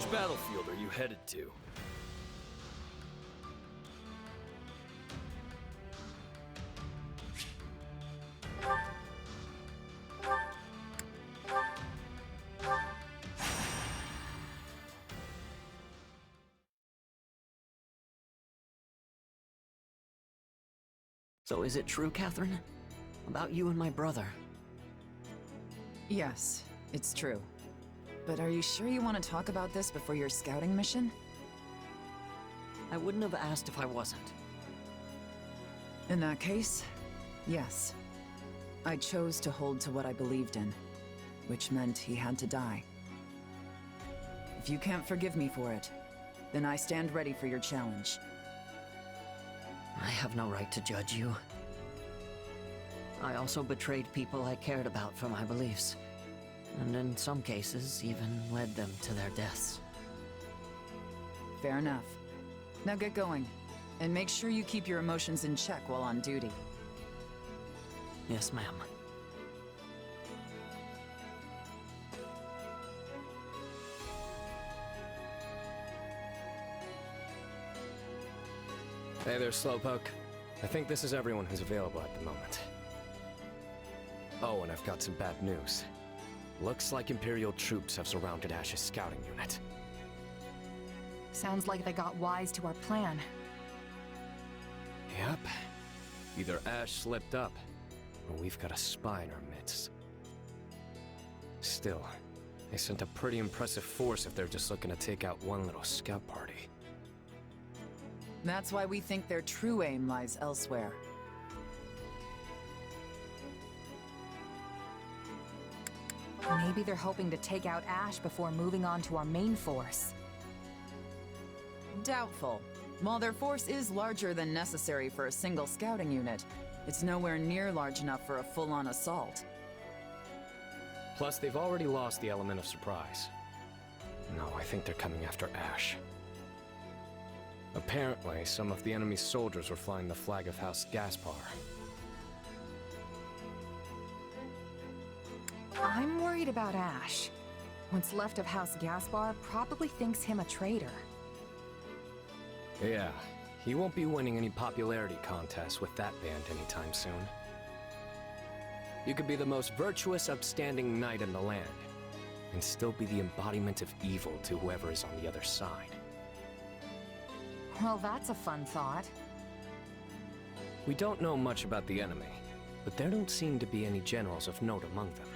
Which battlefield are you headed to? So is it true, Catherine? About you and my brother? Yes, it's true. But are you sure you want to talk about this before your scouting mission? I wouldn't have asked if I wasn't. In that case, yes. I chose to hold to what I believed in, which meant he had to die. If you can't forgive me for it, then I stand ready for your challenge. I have no right to judge you. I also betrayed people I cared about for my beliefs, and in some cases, even led them to their deaths. Fair enough. Now get going, and make sure you keep your emotions in check while on duty. Yes, ma'am. Hey there, Slowpoke. I think this is everyone who's available at the moment. Oh, and I've got some bad news. Looks like Imperial troops have surrounded Ash's scouting unit. Sounds like they got wise to our plan. Yep. Either Ash slipped up, or we've got a spy in our midst. Still, they sent a pretty impressive force if they're just looking to take out one little scout party. That's why we think their true aim lies elsewhere. Maybe they're hoping to take out Ash before moving on to our main force. Doubtful. While their force is larger than necessary for a single scouting unit, it's nowhere near large enough for a full-on assault. Plus, they've already lost the element of surprise. No, I think they're coming after Ash. Apparently, some of the enemy's soldiers were flying the flag of House Gaspar. I'm worried about Ash. What's left of House Gaspar probably thinks him a traitor. Yeah, he won't be winning any popularity contests with that band anytime soon. You could be the most virtuous, upstanding knight in the land, and still be the embodiment of evil to whoever is on the other side. Well, that's a fun thought. We don't know much about the enemy, but there don't seem to be any generals of note among them.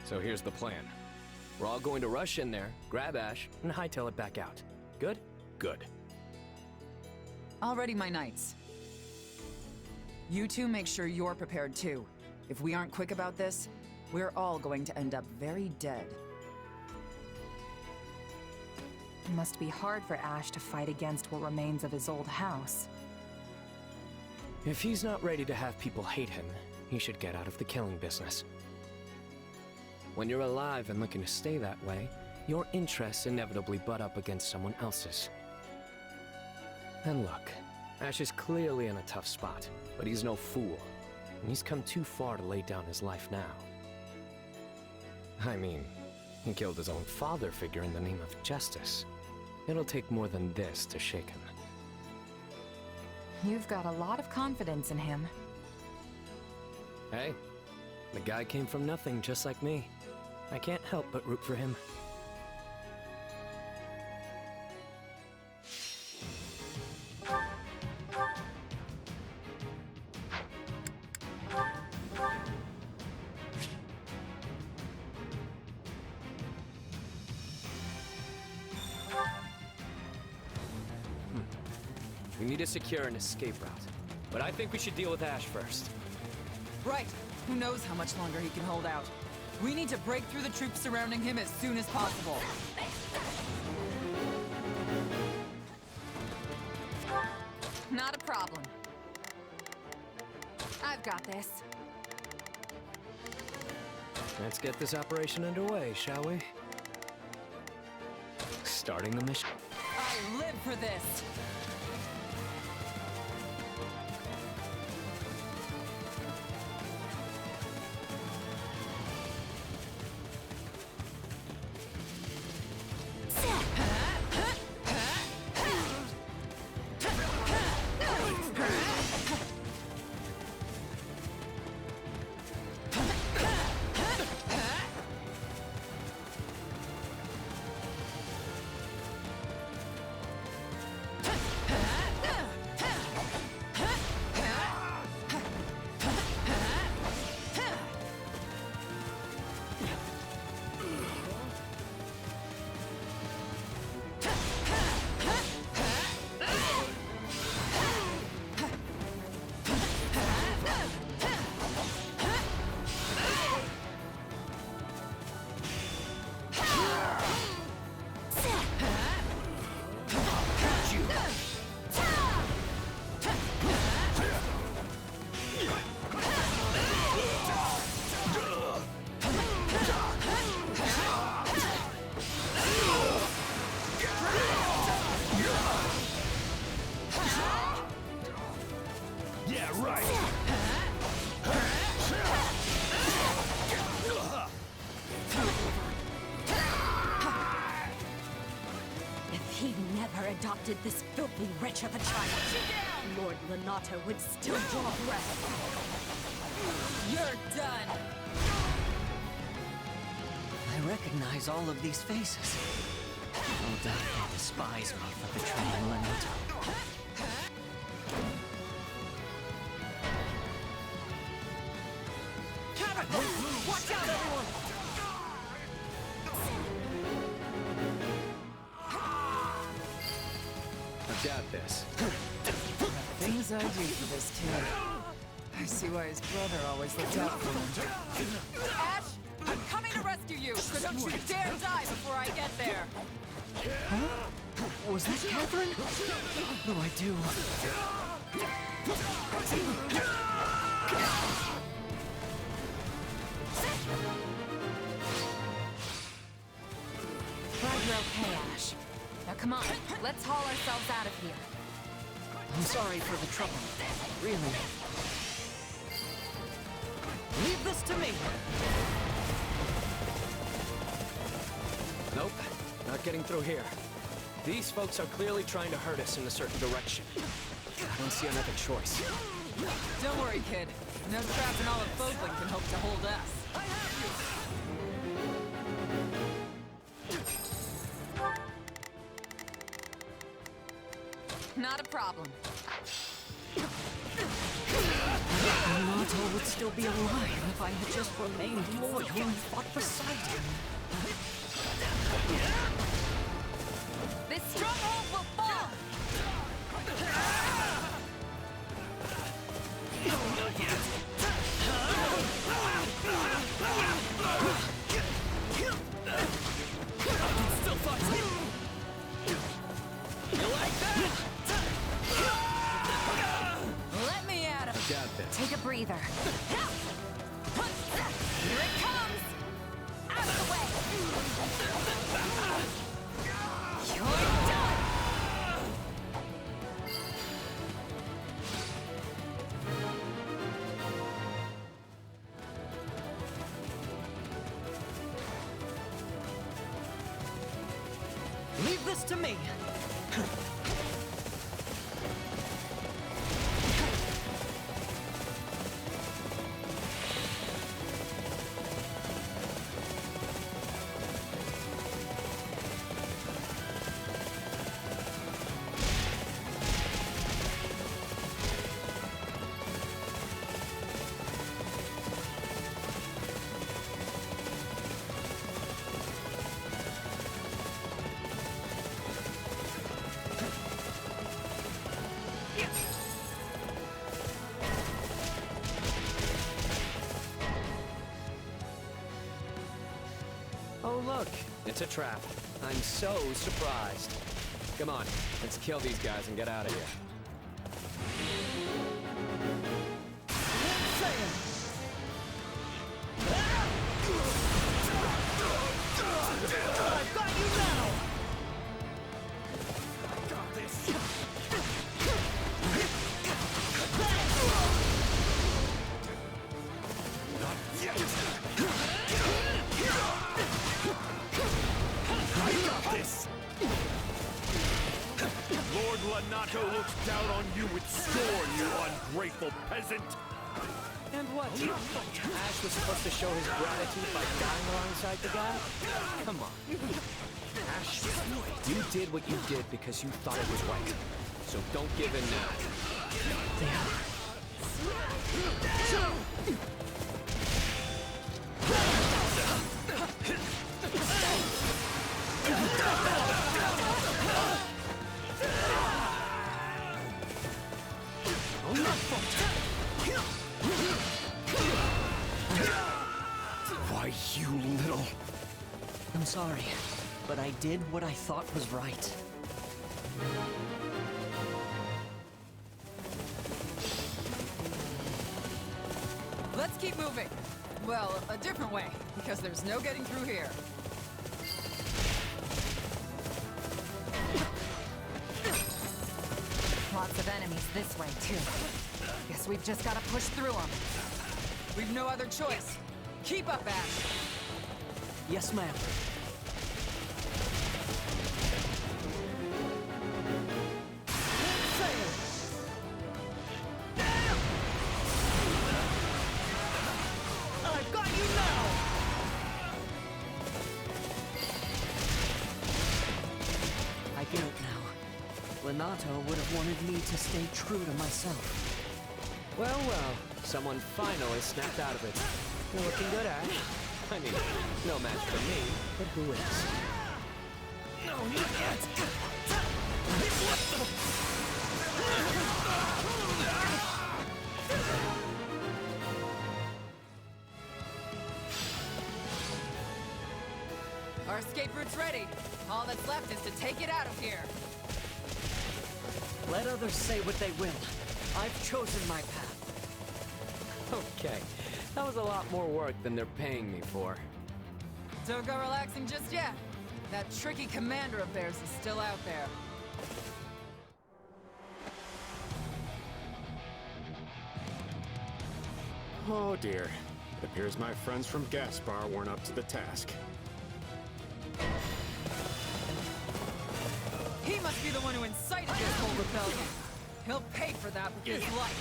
So here's the plan. We're all going to rush in there, grab Ash, and hightail it back out. Good? Good. Already, my knights. You two make sure you're prepared too. If we aren't quick about this, we're all going to end up very dead. It must be hard for Ash to fight against what remains of his old house. If he's not ready to have people hate him, he should get out of the killing business. When you're alive and looking to stay that way, your interests inevitably butt up against someone else's. And look, Ash is clearly in a tough spot, but he's no fool, and he's come too far to lay down his life now. I mean, he killed his own father figure in the name of justice. It'll take more than this to shake him. You've got a lot of confidence in him. Hey, the guy came from nothing just like me. I can't help but root for him. We need to secure an escape route, but I think we should deal with Ash first. Right. Who knows how much longer he can hold out. We need to break through the troops surrounding him as soon as possible. Not a problem. I've got this. Let's get this operation underway, shall we? Starting the mission. I live for this! adopted this filthy wretch of a child, Lord Lenato would still draw breath. You're done! I recognize all of these faces. No doubt they despise me for betraying Lenato. Watch out, everyone! I've got this. Things I do for this kid. I see why his brother always looked out for him. Ash, I'm coming to rescue you! Don't you dare die before I get there! Huh? Was that Catherine? What do I do? Glad you're okay, Ash. Now come on, let's haul ourselves out of here. I'm sorry for the trouble. Really. Leave this to me! Nope, not getting through here. These folks are clearly trying to hurt us in a certain direction. I don't see another choice. Don't worry, kid. No trap in all of Fodling can hope to hold us. Not a problem. Lenato would still be alive if I had just remained loyal and fought beside him. This stronghold will fall! Still fighting! You like that? Let me at him! Got this. Take a breather. Here it comes! Out of the way! You're done! Leave this to me! Oh look, it's a trap. I'm so surprised. Come on, let's kill these guys and get out of here. I've got you now! Lord Lenato looks down on you with scorn, you ungrateful peasant! And what? Ash was supposed to show his gratitude by dying alongside the guy? Come on. Ash, you did what you did because you thought it was right. So don't give in now. Why, you little... I'm sorry, but I did what I thought was right. Let's keep moving. Well, a different way, because there's no getting through here. Lots of enemies this way, too. Guess we've just gotta push through them. We've no other choice. Keep up, Ash. Yes, ma'am. Lonato would have wanted me to stay true to myself. Well, well, someone finally snapped out of it. You're looking good, Ash. I mean, no match for me, but who is? No, not yet! Our escape route's ready. All that's left is to take it out of here. Let others say what they will. I've chosen my path. Okay, that was a lot more work than they're paying me for. Don't go relaxing just yet. That tricky commander of theirs is still out there. Oh dear. It appears my friends from Gaspar weren't up to the task. He must be the one who incited this whole rebellion. He'll pay for that with his life.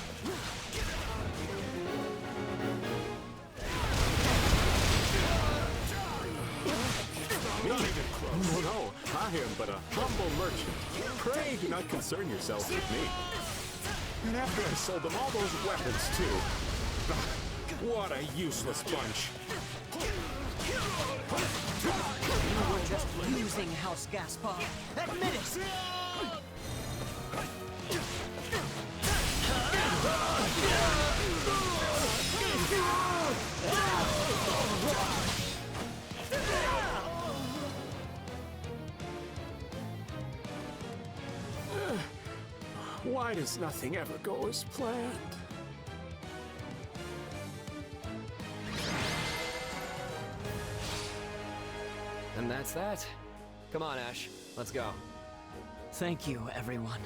Not even close. No, I am but a humble merchant. Pray do not concern yourselves with me. And after I sold them all those weapons, too. What a useless bunch. You were just using House Gaspar. Admit it! Why does nothing ever go as planned? And that's that. Come on, Ash. Let's go. Thank you, everyone.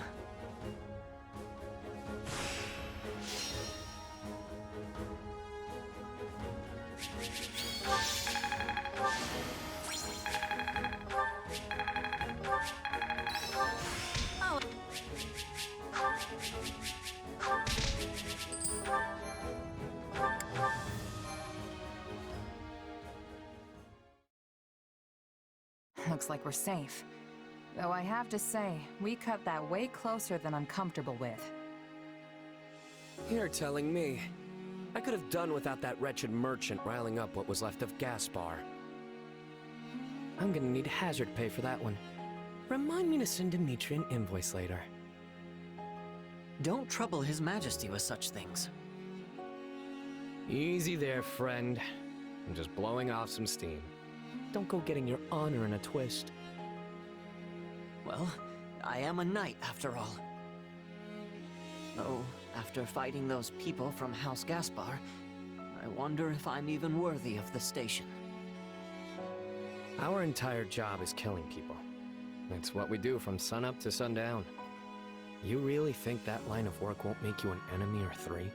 Looks like we're safe. Though I have to say, we cut that way closer than I'm comfortable with. You're telling me. I could have done without that wretched merchant riling up what was left of Gaspar. I'm gonna need hazard pay for that one. Remind me to send Dimitri an invoice later. Don't trouble His Majesty with such things. Easy there, friend. I'm just blowing off some steam. Don't go getting your honor in a twist. Well, I am a knight after all. Though, after fighting those people from House Gaspar, I wonder if I'm even worthy of the station. Our entire job is killing people. It's what we do from sunup to sundown. You really think that line of work won't make you an enemy or three?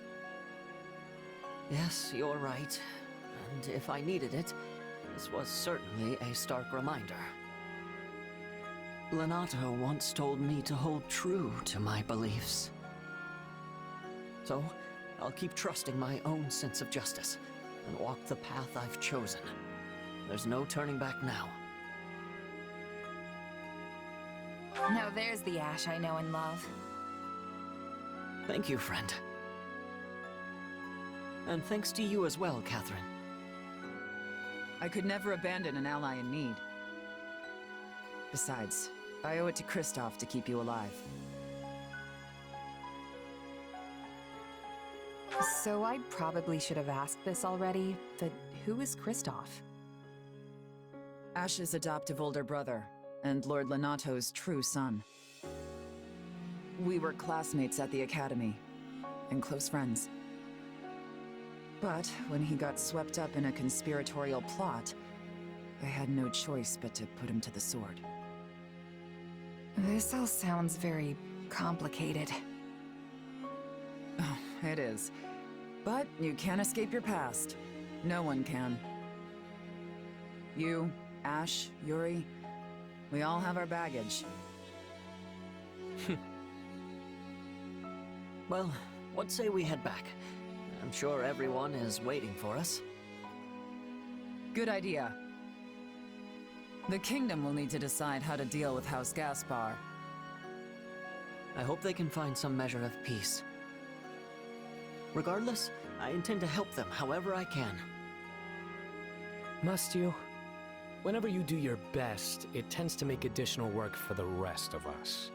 Yes, you're right. And if I needed it, this was certainly a stark reminder. Lonato once told me to hold true to my beliefs. So, I'll keep trusting my own sense of justice, and walk the path I've chosen. There's no turning back now. Now there's the Ash I know and love. Thank you, friend. And thanks to you as well, Catherine. I could never abandon an ally in need. Besides, I owe it to Kristoff to keep you alive. So I probably should have asked this already, but who is Kristoff? Ash's adoptive older brother, and Lord Lonato's true son. We were classmates at the academy, and close friends. But when he got swept up in a conspiratorial plot, I had no choice but to put him to the sword. This all sounds very complicated. Oh, it is. But you can't escape your past. No one can. You, Ash, Yuri, we all have our baggage. Well, what say we head back? I'm sure everyone is waiting for us. Good idea. The Kingdom will need to decide how to deal with House Gaspar. I hope they can find some measure of peace. Regardless, I intend to help them however I can. Must you? Whenever you do your best, it tends to make additional work for the rest of us.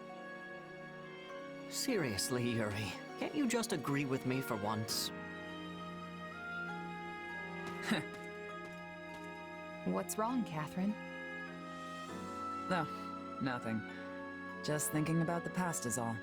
Seriously, Yuri, can't you just agree with me for once? What's wrong, Catherine? No, nothing. Just thinking about the past is all.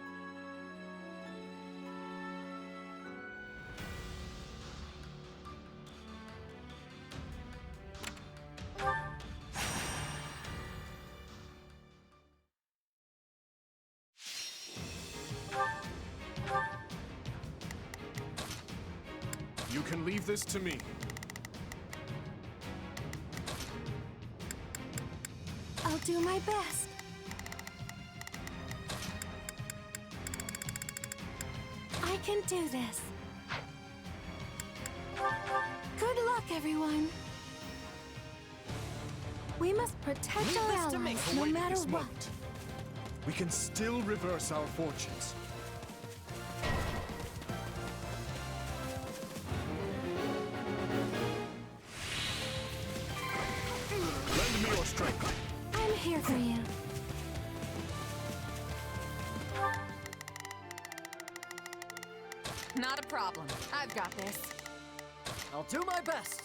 You can leave this to me. I'll do my best. I can do this. Good luck, everyone. We must protect our allies, no Awaiting matter this what. moment. We can still reverse our fortunes. Lend me your strength. I'm here for you. Not a problem. I've got this. I'll do my best.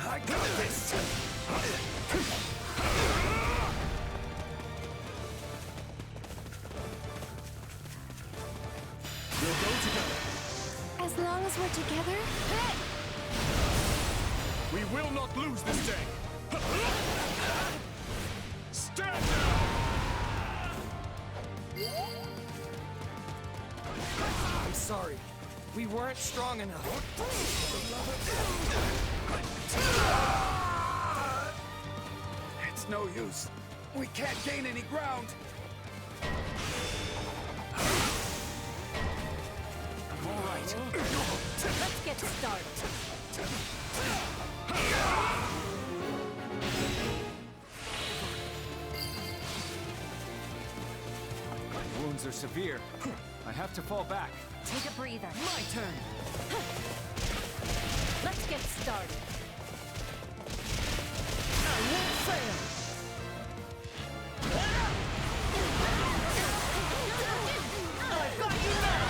I got this! We'll go together. As long as we're together. We will not lose this day. Stand down! I'm sorry. We weren't strong enough. It's no use. We can't gain any ground. All right. Let's get started. Wounds are severe. I have to fall back. Take a breather. My turn. Let's get started. I won't fail. I've got you now.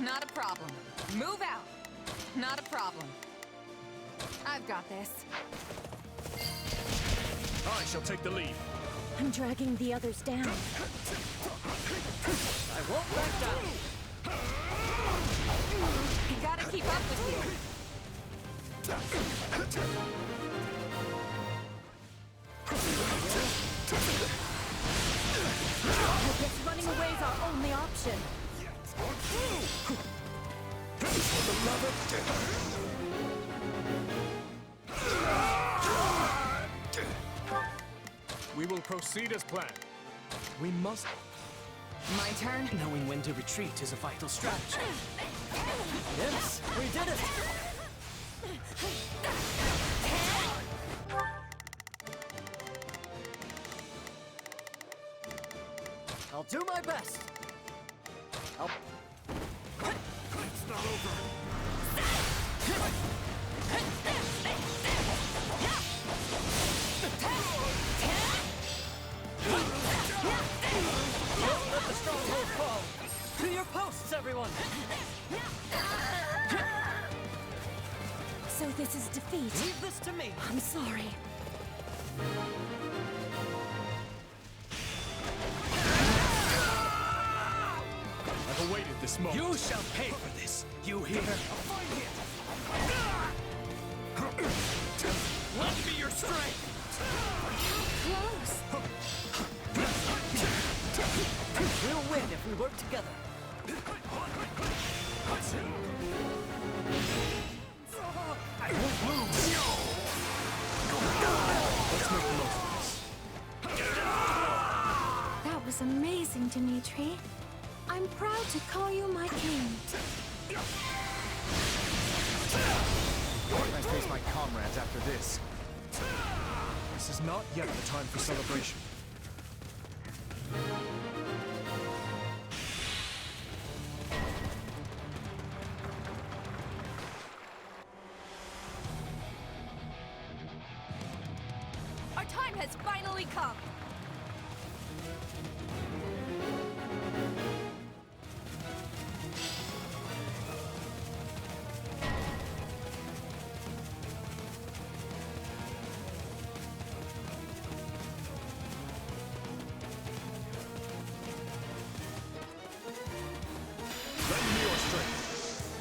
Not a problem. Move out. Not a problem. I've got this. I shall take the lead. I'm dragging the others down. I won't back down. You gotta keep up with you. I guess running away is our only option. We will proceed as planned. We must... My turn? Knowing when to retreat is a vital strategy. Yes, we did it. I'll do my best. It's not over. Don't let the stronghold fall. To your posts, everyone. So this is defeat. Leave this to me. I'm sorry. I've awaited this moment. You shall pay for this. You hear? Lend me your strength. Close. We'll win if we work together. I won't lose. Let's make the most of this. was amazing, Dimitri. I'm proud to call you my king. How can I face my comrades after this? This is not yet the time for celebration. Our time has finally come.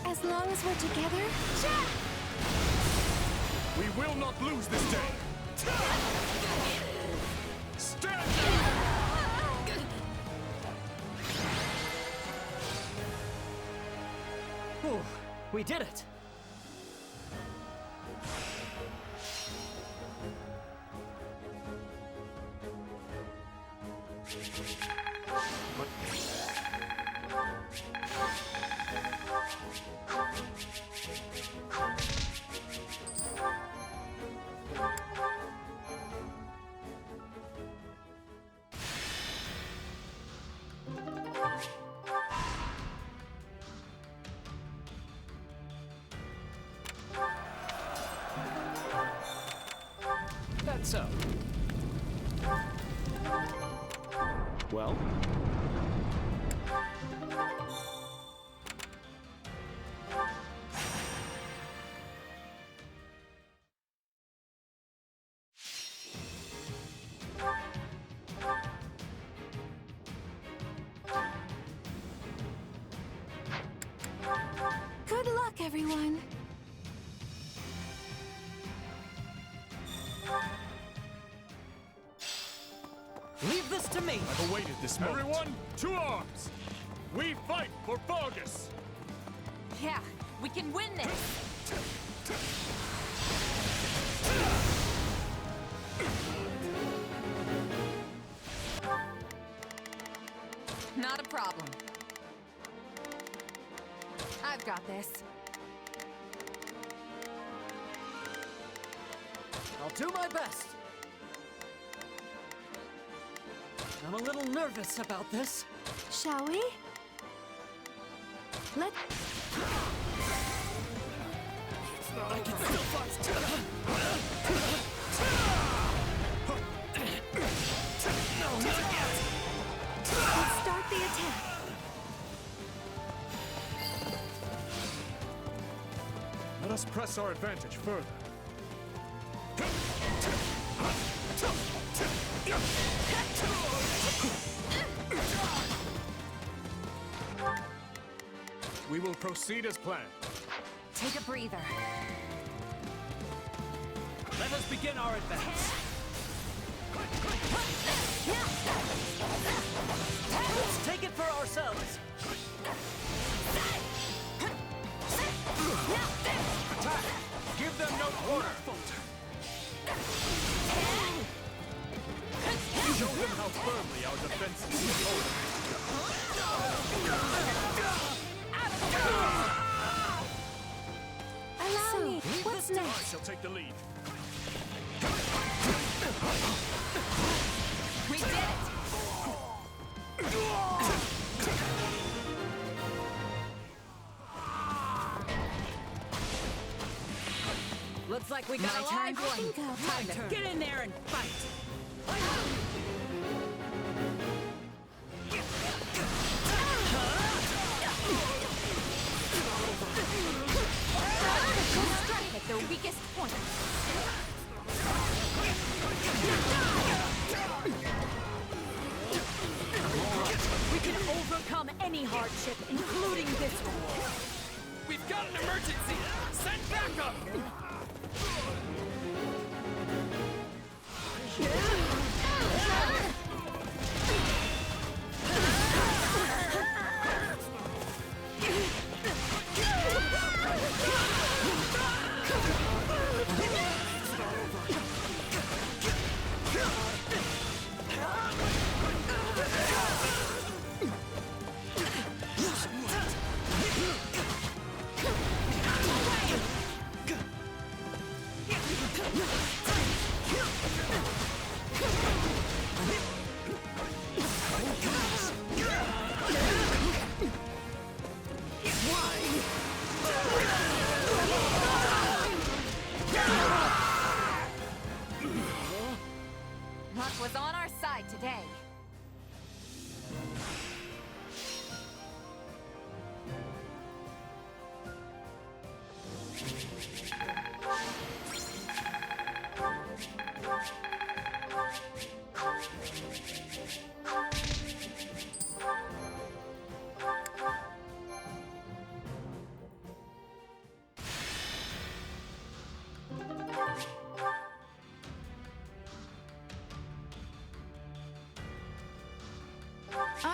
As long as we're together, We will not lose this day! Stand Whew, we did it! That's so. Well? good luck, everyone. Leave this to me! I've awaited this moment. Everyone, to arms! We fight for Vargas! Yeah, we can win this! Not a problem. I've got this. I'll do my best. I'm a little nervous about this. Shall we? Let... I can still fight. No, not yet. Let's start the attack. Let us press our advantage further. We will proceed as planned. Take a breather. Let us begin our advance. Let's take it for ourselves. Attack! Give them no quarter! Show them how firmly our defenses Allow me. What's I next? shall take the lead. We did it! Looks like we got a My live turn. one. Go. Time to get in there and fight. Strike at their weakest point. We can overcome any hardship, including this one. We've got an emergency! Send backup!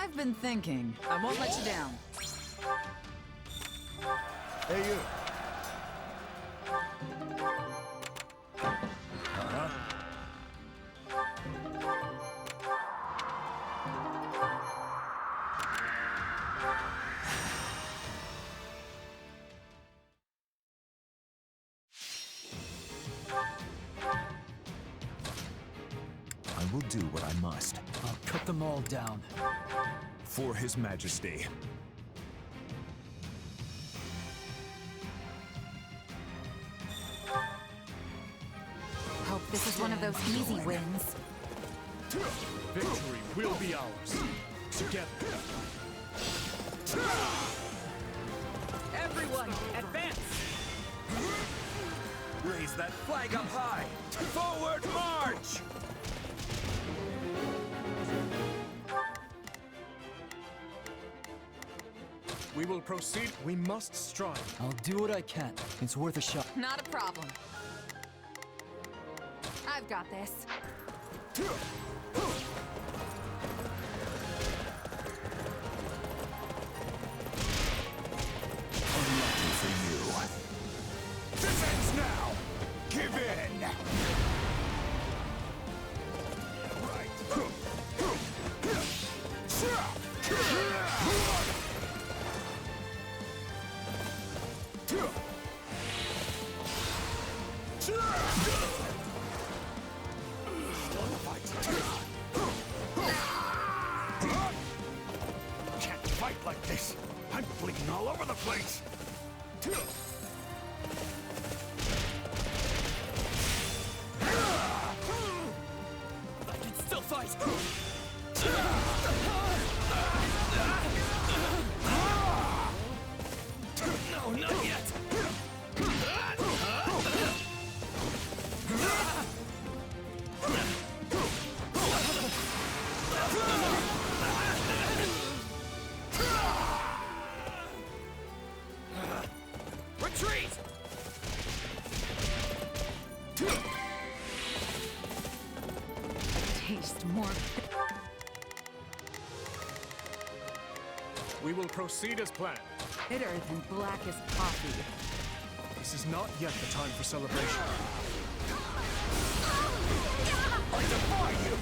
I've been thinking. I won't let you down. Hey, you. I will do what I must. I'll cut them all down. For His Majesty. Hope this is one of those easy wins. Victory will be ours. Together. Everyone, advance! Raise that flag up high! Forward march! We will proceed. We must strive. I'll do what I can. It's worth a shot. Not a problem. I've got this. Unlucky for you. This ends now! Give in! Can't fight like this. I'm bleeding all over the place. I can still fight! No, not yet! Retreat! Taste more. We will proceed as planned. Bitter than black as coffee. This is not yet the time for celebration. I defy you!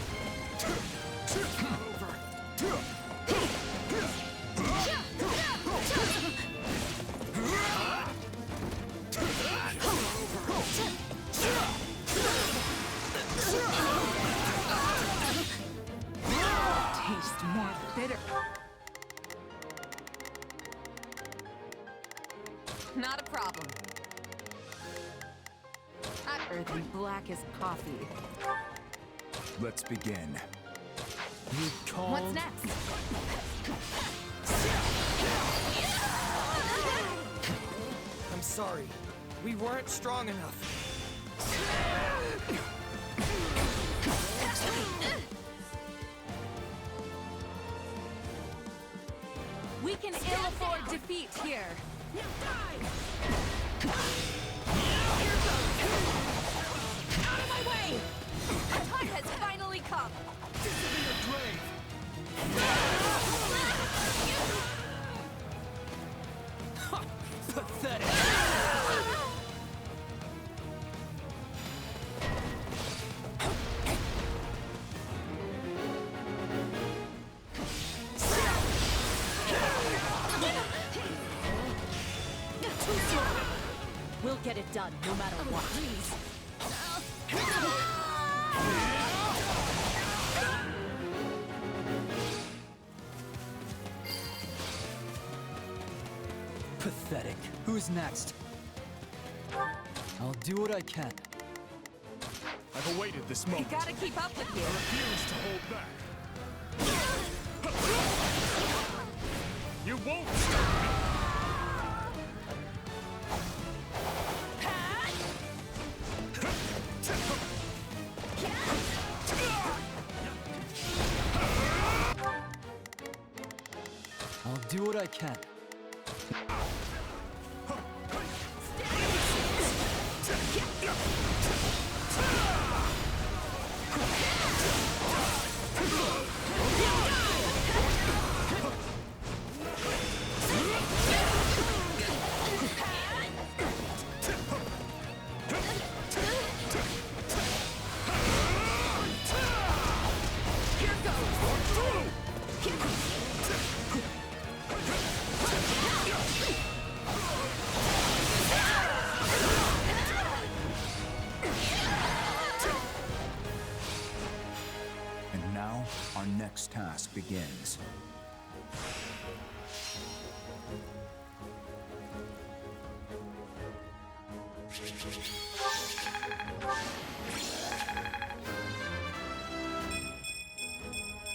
Taste more bitter. Not a problem. Bitter than black as coffee. Let's begin. You called? What's next? I'm sorry. We weren't strong enough. We can ill afford defeat here. Out of my way! The time has finally come! Pathetic. We'll get it done, no matter what. Pathetic. Who's next? I'll do what I can. I've awaited this We moment. gotta keep up with you. Refuse to hold back. You won't stop me! I'll do what I can.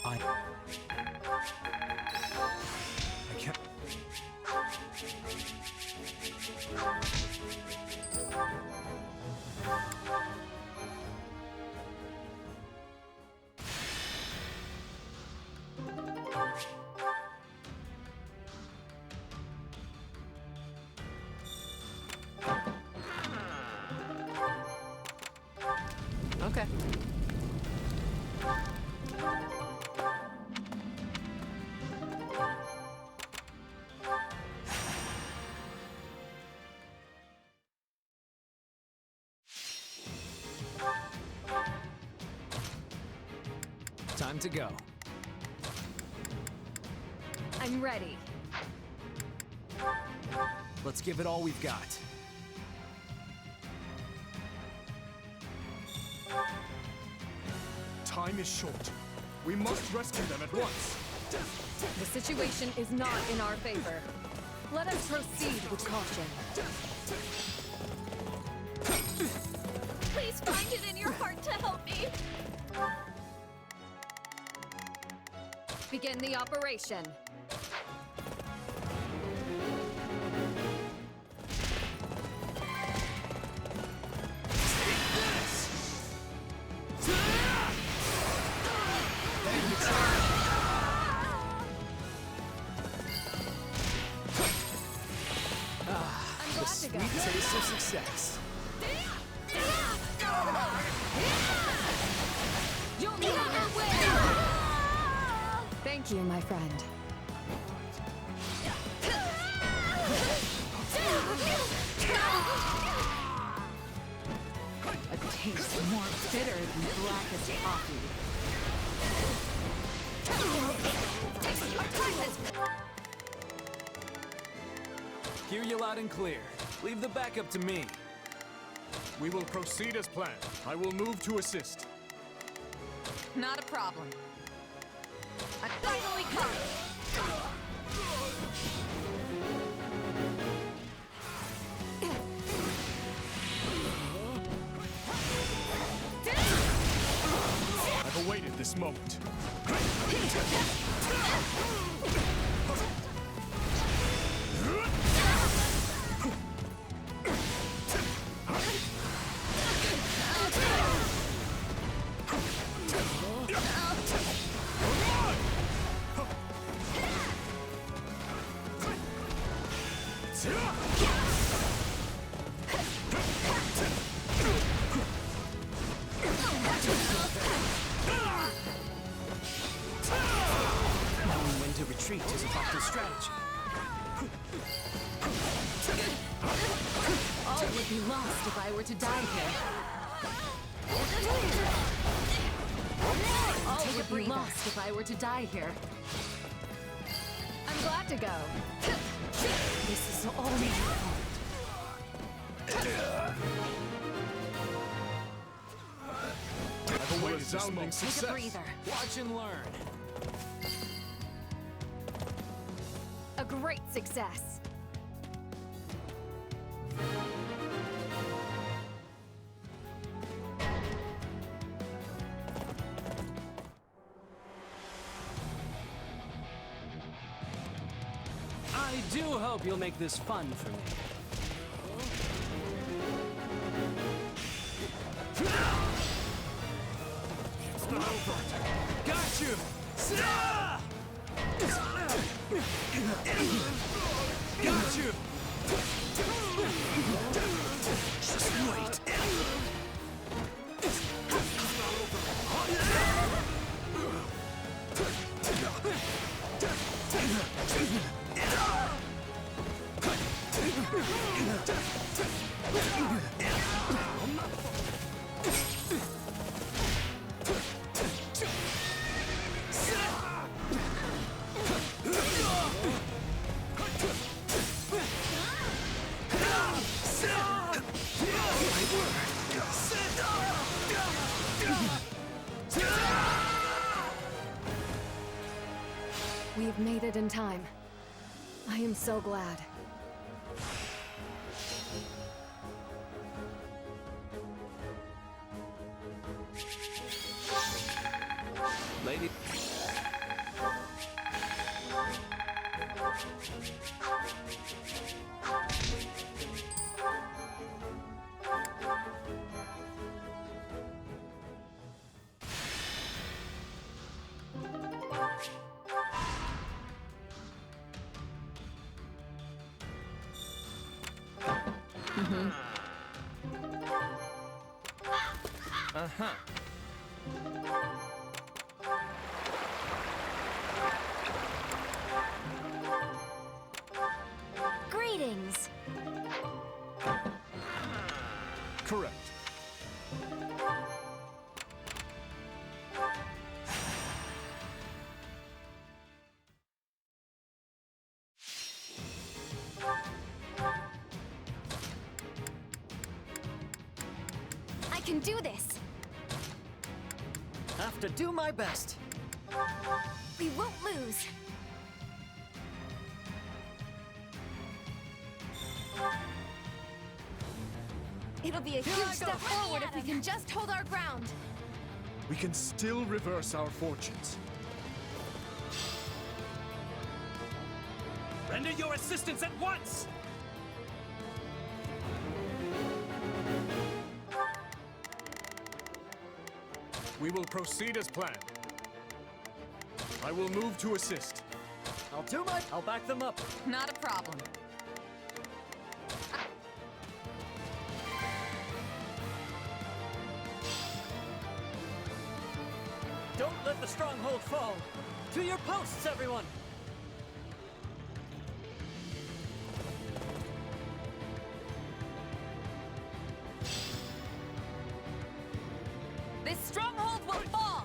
I can't. Okay. Time to go. I'm ready. Let's give it all we've got. Time is short. We must rescue them at once. The situation is not in our favor. Let us proceed with caution. Please find it in your heart to help me. Begin the operation. I'm glad to go. Sweet taste of success. You'll never win! Thank you, my friend. A taste more bitter than blackest coffee. Hear you loud and clear. Leave the backup to me. We will proceed as planned. I will move to assist. Not a problem. I finally come. I've awaited this moment. Knowing when to retreat is a vital strategy. All would be lost if I were to die here. All would be lost if I were to die here. I'm glad to go. This is all my fault. I've awaited this Resounding moment. Take a success. breather. Watch and learn. A great success. I do hope you'll make this fun for me. It's not over. Got you! Got you! Just wait. We've You've made it in time. I am so glad. Lady... Uh-huh. Greetings. Correct. I can do this. Have to do my best. We won't lose. It'll be a huge step forward if we can just hold our ground. We can still reverse our fortunes. Render your assistance at once! We will proceed as planned. I will move to assist. I'll back them up. Not a problem. Don't let the stronghold fall. To your posts, everyone. This stronghold will fall!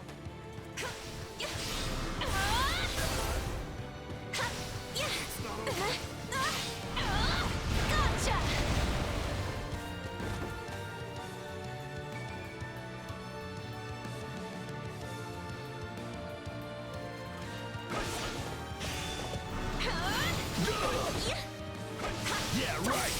Gotcha! Yeah, right!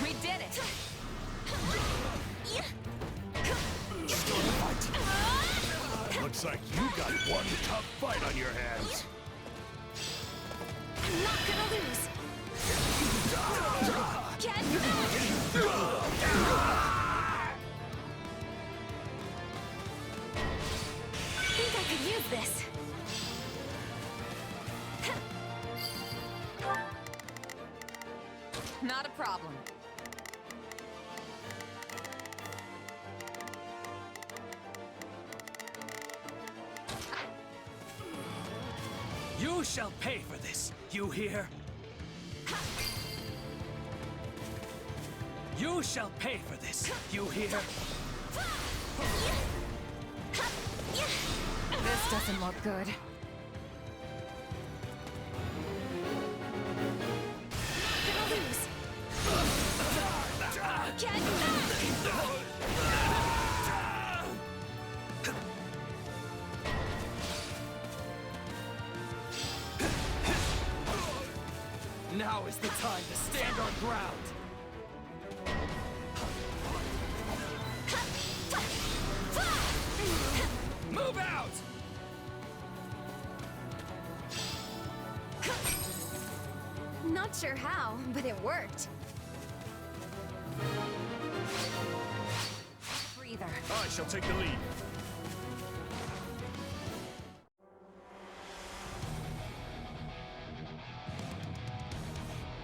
We did it! Looks like you got one tough fight on your hands. I'm not gonna lose. Get back! Think I could use this. Not a problem. You shall pay for this, you hear? You shall pay for this, you hear? This doesn't look good. Gonna lose. Get back! Now is the time to stand our ground! Move out! Not sure how, but it worked. Breather. I shall take the lead.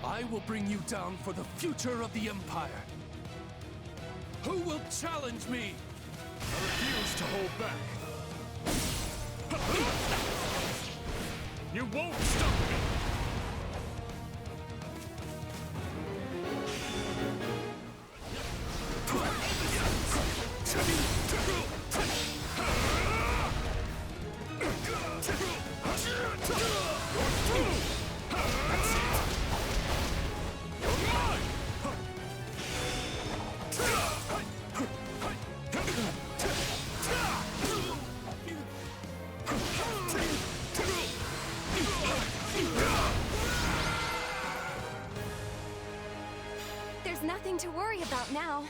I will bring you down for the future of the Empire. Who will challenge me? I refuse to hold back. You won't stop me! There's nothing to worry about now.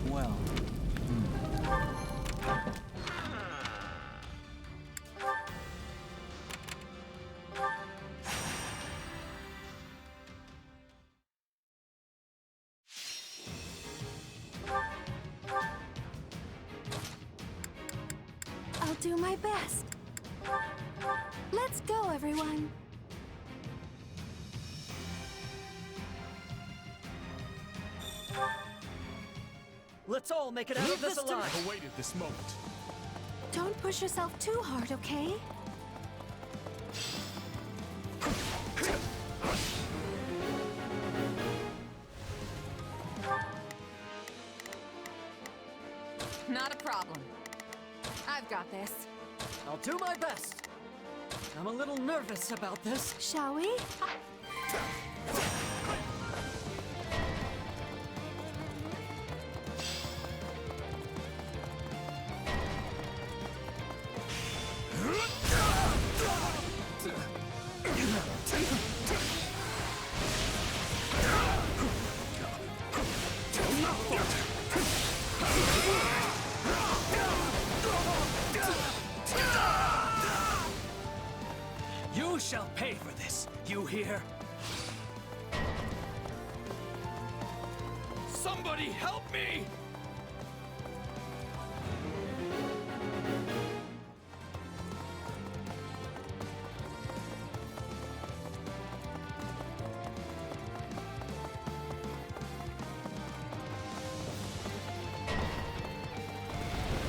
Well. I'll do my best. Let's go, everyone. Let's all make it out of this alive! I've awaited this moment. Don't push yourself too hard, okay? Not a problem. I've got this. I'll do my best. I'm a little nervous about this. Shall we? You shall pay for this, you hear? Somebody help me!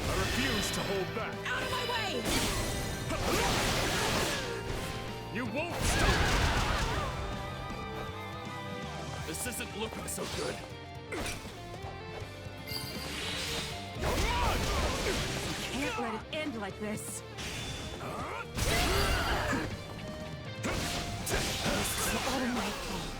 I refuse to hold back. Out of my way! You won't stop! This isn't looking so good. Can't let it end like this. This is all my fault.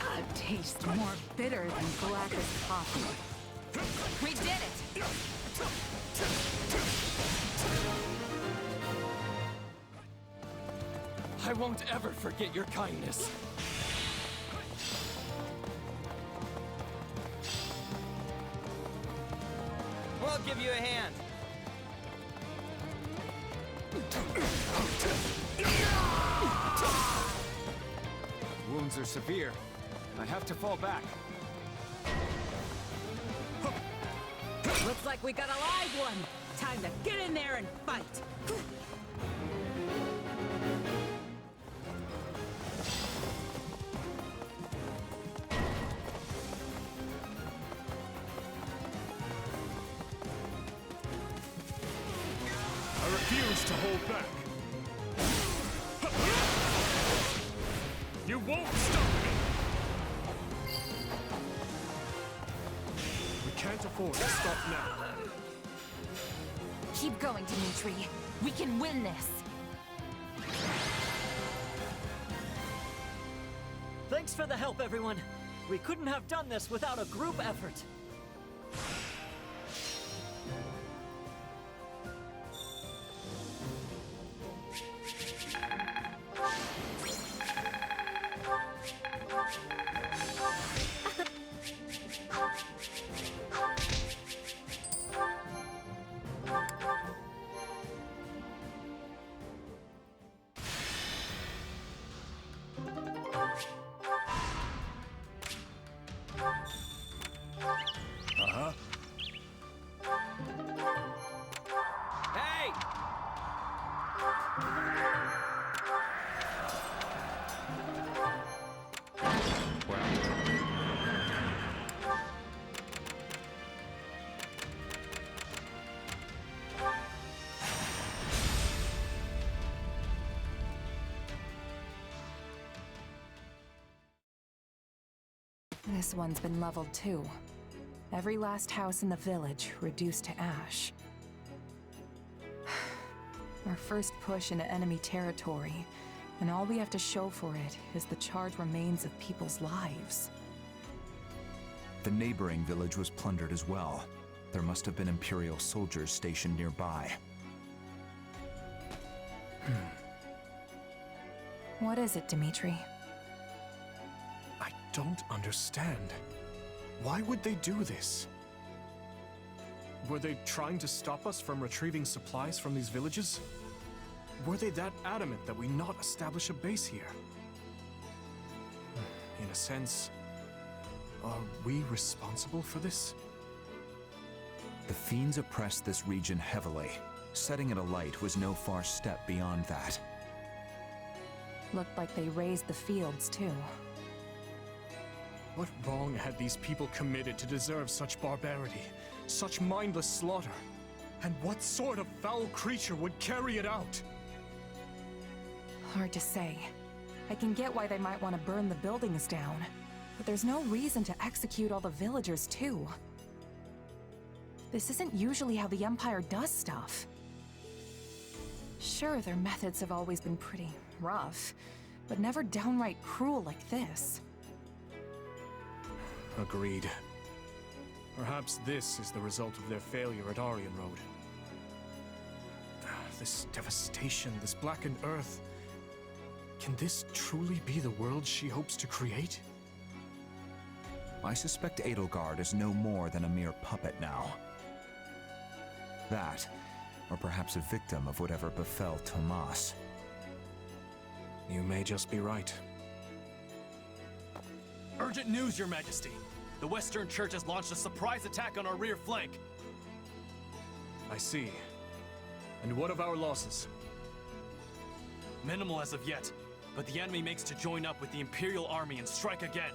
A taste more bitter than blackest coffee. We did it! I won't ever forget your kindness. We'll give you a hand. Wounds are severe. I have to fall back. Looks like we got a live one. Time to get in there and fight. refuse to hold back. You won't stop me! We can't afford to stop now. Keep going, Dimitri. We can win this. Thanks for the help, everyone. We couldn't have done this without a group effort. This one's been leveled too. Every last house in the village reduced to ash. Our first push into enemy territory, and all we have to show for it is the charred remains of people's lives. The neighboring village was plundered as well. There must have been Imperial soldiers stationed nearby. What is it, Dimitri? I don't understand. Why would they do this? Were they trying to stop us from retrieving supplies from these villages? Were they that adamant that we not establish a base here? In a sense, are we responsible for this? The fiends oppressed this region heavily. Setting it alight was no far step beyond that. Looked like they raised the fields too. What wrong had these people committed to deserve such barbarity, such mindless slaughter? And what sort of foul creature would carry it out? Hard to say. I can get why they might want to burn the buildings down, but there's no reason to execute all the villagers too. This isn't usually how the Empire does stuff. Sure, their methods have always been pretty rough, but never downright cruel like this. Agreed. Perhaps this is the result of their failure at Aryan Road. This devastation, this blackened earth. Can this truly be the world she hopes to create? I suspect Edelgard is no more than a mere puppet now. That, or perhaps a victim of whatever befell Tomas. You may just be right. Urgent news, Your Majesty! The Western Church has launched a surprise attack on our rear flank! I see. And what of our losses? Minimal as of yet, but the enemy makes to join up with the Imperial Army and strike again.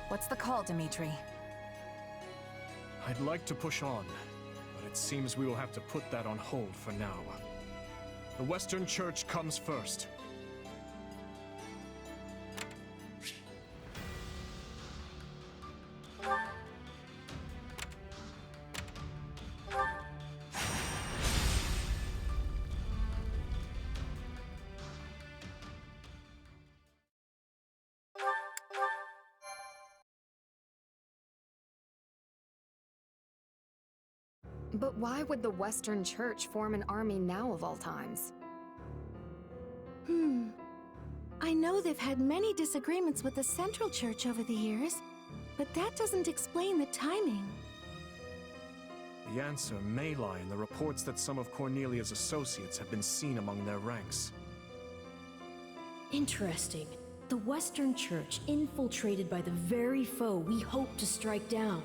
What's the call, Dimitri? I'd like to push on, but it seems we will have to put that on hold for now. The Western Church comes first. But why would the Western Church form an army now of all times? I know they've had many disagreements with the Central Church over the years, but that doesn't explain the timing. The answer may lie in the reports that some of Cornelia's associates have been seen among their ranks. Interesting. The Western Church infiltrated by the very foe we hope to strike down.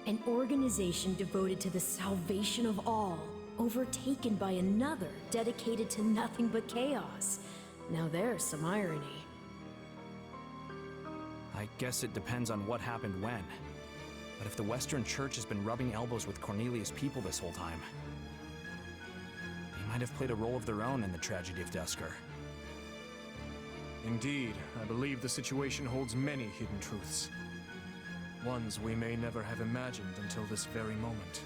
An organization devoted to the salvation of all, overtaken by another dedicated to nothing but chaos. Now there's some irony. I guess it depends on what happened when. But if the Western Church has been rubbing elbows with Cornelius' people this whole time, they might have played a role of their own in the tragedy of Dusker. Indeed, I believe the situation holds many hidden truths. Ones we may never have imagined until this very moment.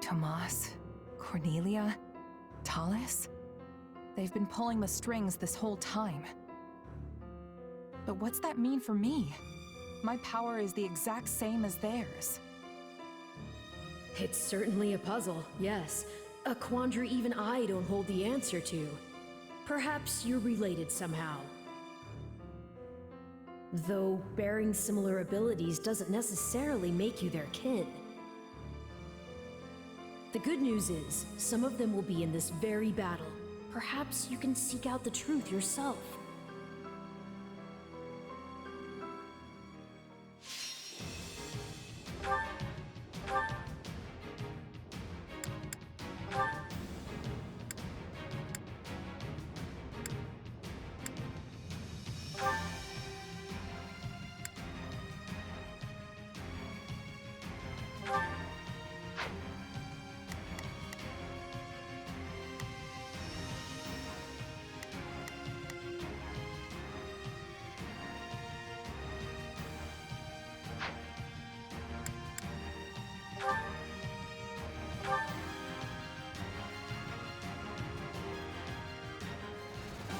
Tomas, Cornelia, Tallis? They've been pulling the strings this whole time. But what's that mean for me? My power is the exact same as theirs. It's certainly a puzzle, yes. A quandary even I don't hold the answer to. Perhaps you're related somehow. Though bearing similar abilities doesn't necessarily make you their kin. The good news is, some of them will be in this very battle. Perhaps you can seek out the truth yourself.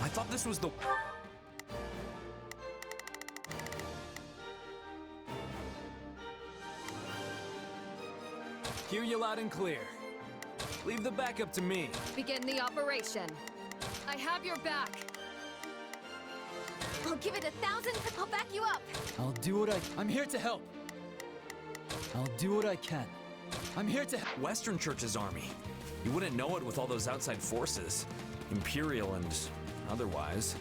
I thought this was the... Hear you loud and clear. Leave the backup to me. Begin the operation. I have your back. I'll give it 1,000. I'll back you up. I'll do what I'm here to help. I'll do what I can. I'm here to help. Western Church's army. You wouldn't know it with all those outside forces. Imperial and otherwise.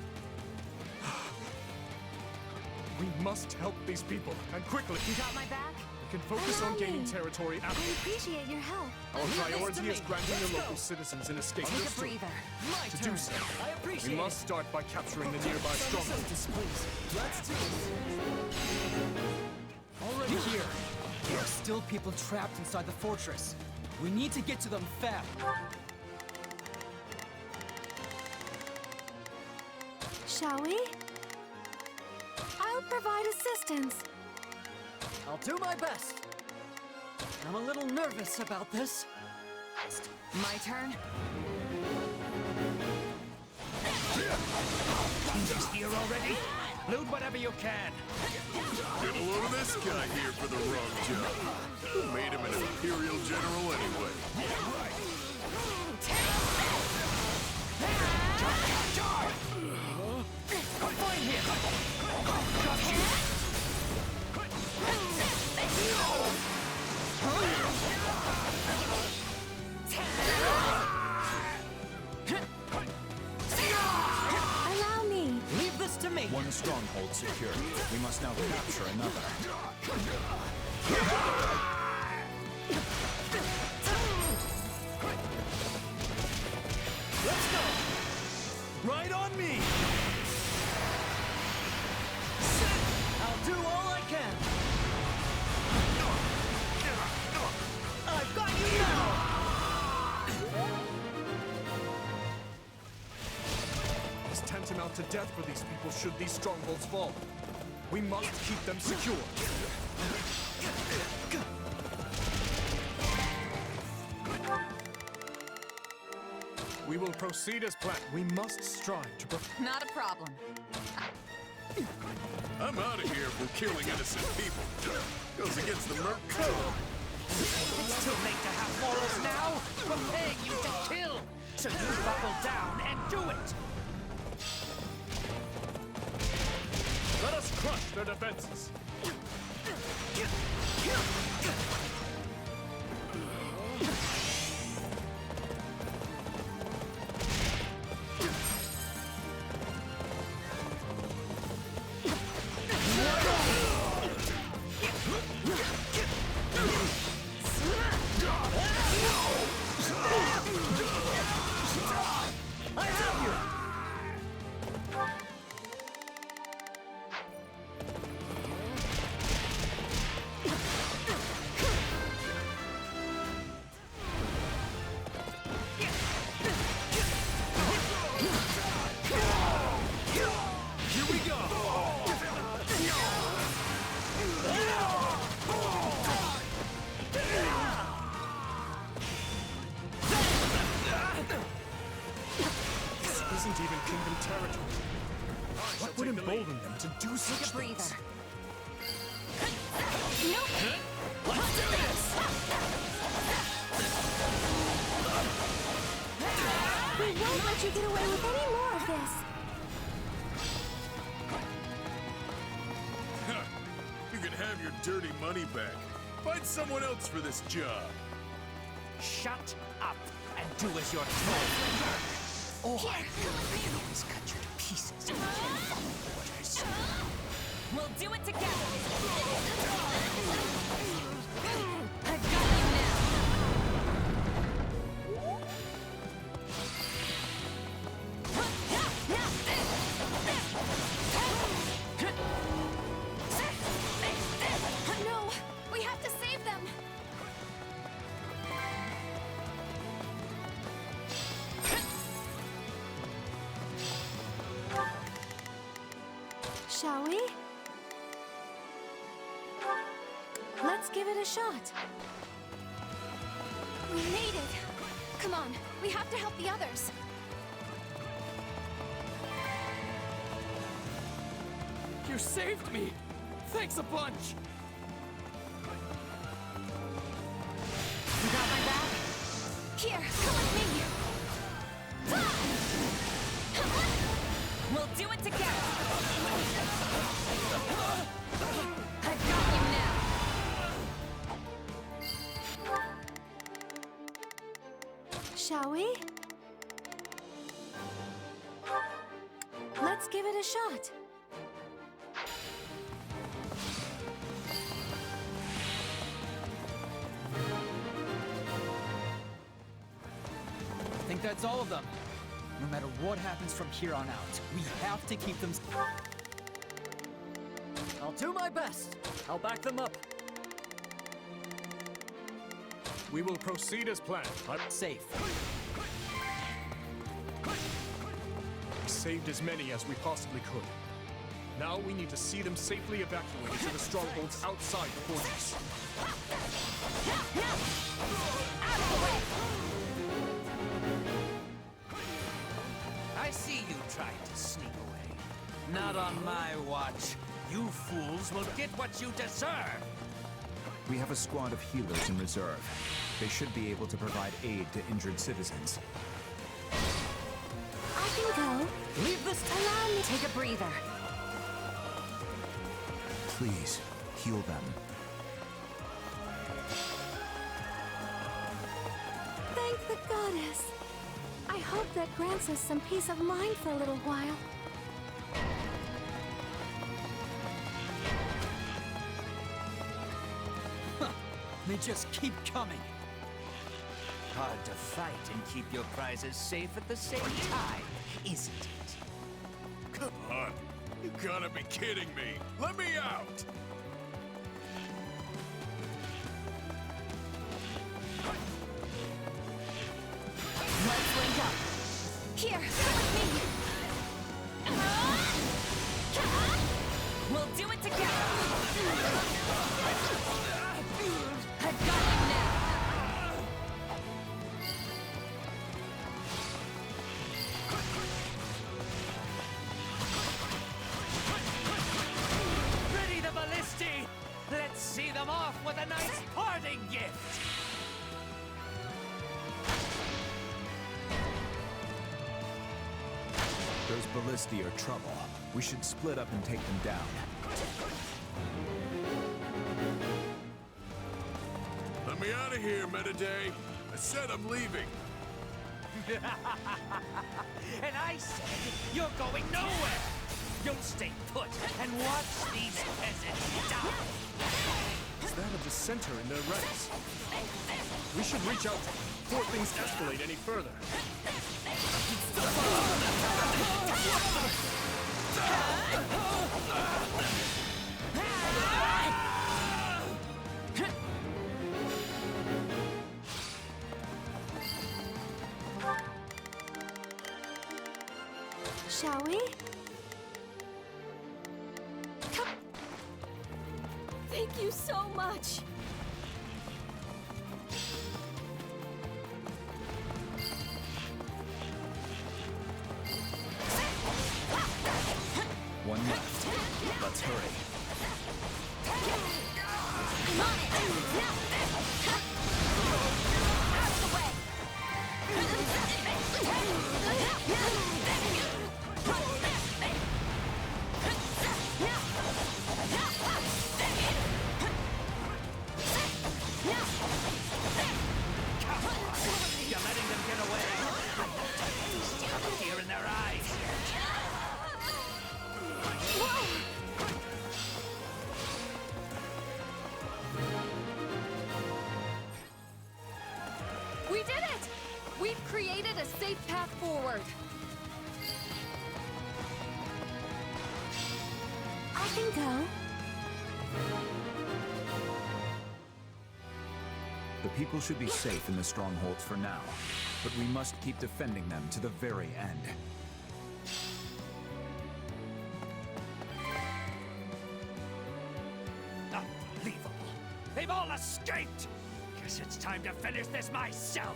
We must help these people, and quickly. You got my back? We can focus on gaining territory I after. appreciate your help. Our priority is granting the local citizens an escape. Take a breather. To do so, we must start by capturing the nearby strongholds. Let's do this. Already here. There are still people trapped inside the fortress. We need to get to them fast. Shall we? I'll provide assistance. I'll do my best. I'm a little nervous about this. My turn? Just here already? Loot whatever you can. Get a load of this guy here for the wrong job. Who made him an Imperial general anyway? Find him! Got you! Allow me. Leave this to me. One stronghold secured. We must now capture another. Let's go! Right on me! I'll do all I can. I've got you now! It's tantamount to death for these people should these strongholds fall. We must keep them secure. We will proceed as planned. We must strive to Not a problem. I'm out of here for killing innocent people. Goes against the merc code. It's too late to have morals now. We're paying you to kill. So you buckle down and do it. Let us crush their defenses. isn't even kingdom territory. What would embolden them to do such Take a breather. things? Let's do this! We won't let you get away with any more of this. You can have your dirty money back. Find someone else for this job. Shut up and do as you're told. Or I can always cut you to pieces if you can't follow orders. We'll do it together. I've got you now. No, we have to save them. Shall we? Let's give it a shot. We made it. Come on, we have to help the others. You saved me! Thanks a bunch! You got my back? Here, come with me. We'll do it together. I've got you now. Shall we? Let's give it a shot. I think that's all of them. No matter what happens from here on out, we have to keep them... I'll do my best. I'll back them up. We will proceed as planned. safe. We saved as many as we possibly could. Now we need to see them safely evacuated to the strongholds outside the fortress. I see you tried to sneak away. Not on my watch. You fools will get what you deserve. We have a squad of healers in reserve. They should be able to provide aid to injured citizens. I can go. Leave this. Allow me. Take a breather. Please, heal them. Thank the goddess. I hope that grants us some peace of mind for a little while. They just keep coming. Hard to fight and keep your prizes safe at the same time, isn't it? Come on. You gotta be kidding me. Let me out. Let's link up. Here, come with me. We'll do it together. I've got you now. Ready the ballisti! Let's see them off with a nice parting gift! Those ballisti are trouble. We should split up and take them down. Let me out of here, Metaday. I said I'm leaving. And I said, you're going nowhere! You'll stay put and watch these peasants die! Is that a dissenter in their ranks? We should reach out before things escalate any further. Shall we? Come. Thank you so much. forward! I can go. The people should be safe in the strongholds for now, but we must keep defending them to the very end. Unbelievable! They've all escaped! Guess it's time to finish this myself!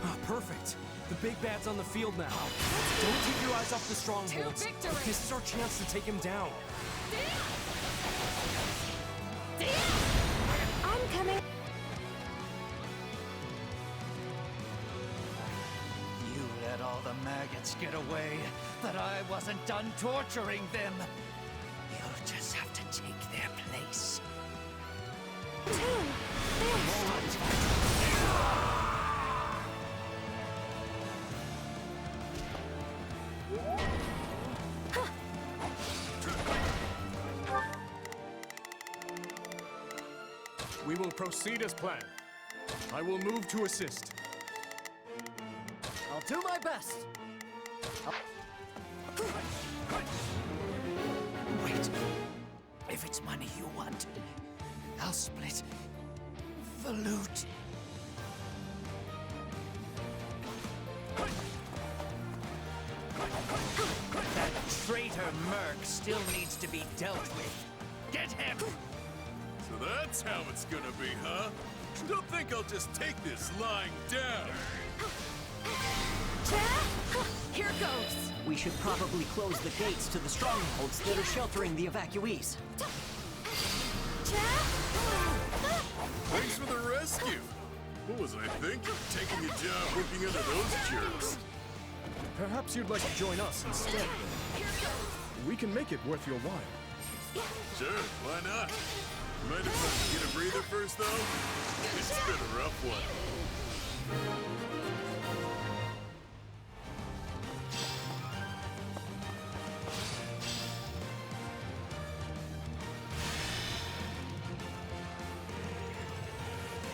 Ah, perfect. The big bad's on the field now. Don't take your eyes off the strongholds. To victory! This is our chance to take him down. I'm coming. You let all the maggots get away, but I wasn't done torturing them. You'll just have to take their place. We will proceed as planned. I will move to assist. I'll do my best. Wait. If it's money you want, I'll split the loot. That traitor Merc still needs to be dealt with. Get him! So that's how it's gonna be, huh? Don't think I'll just take this lying down. Here goes. We should probably close the gates to the strongholds that are sheltering the evacuees. Thanks for the rescue. What was I thinking? Taking a job working under those jerks. Perhaps you'd like to join us instead. We can make it worth your while. Sure, why not? Might have to get a breather first, though. It's been a rough one.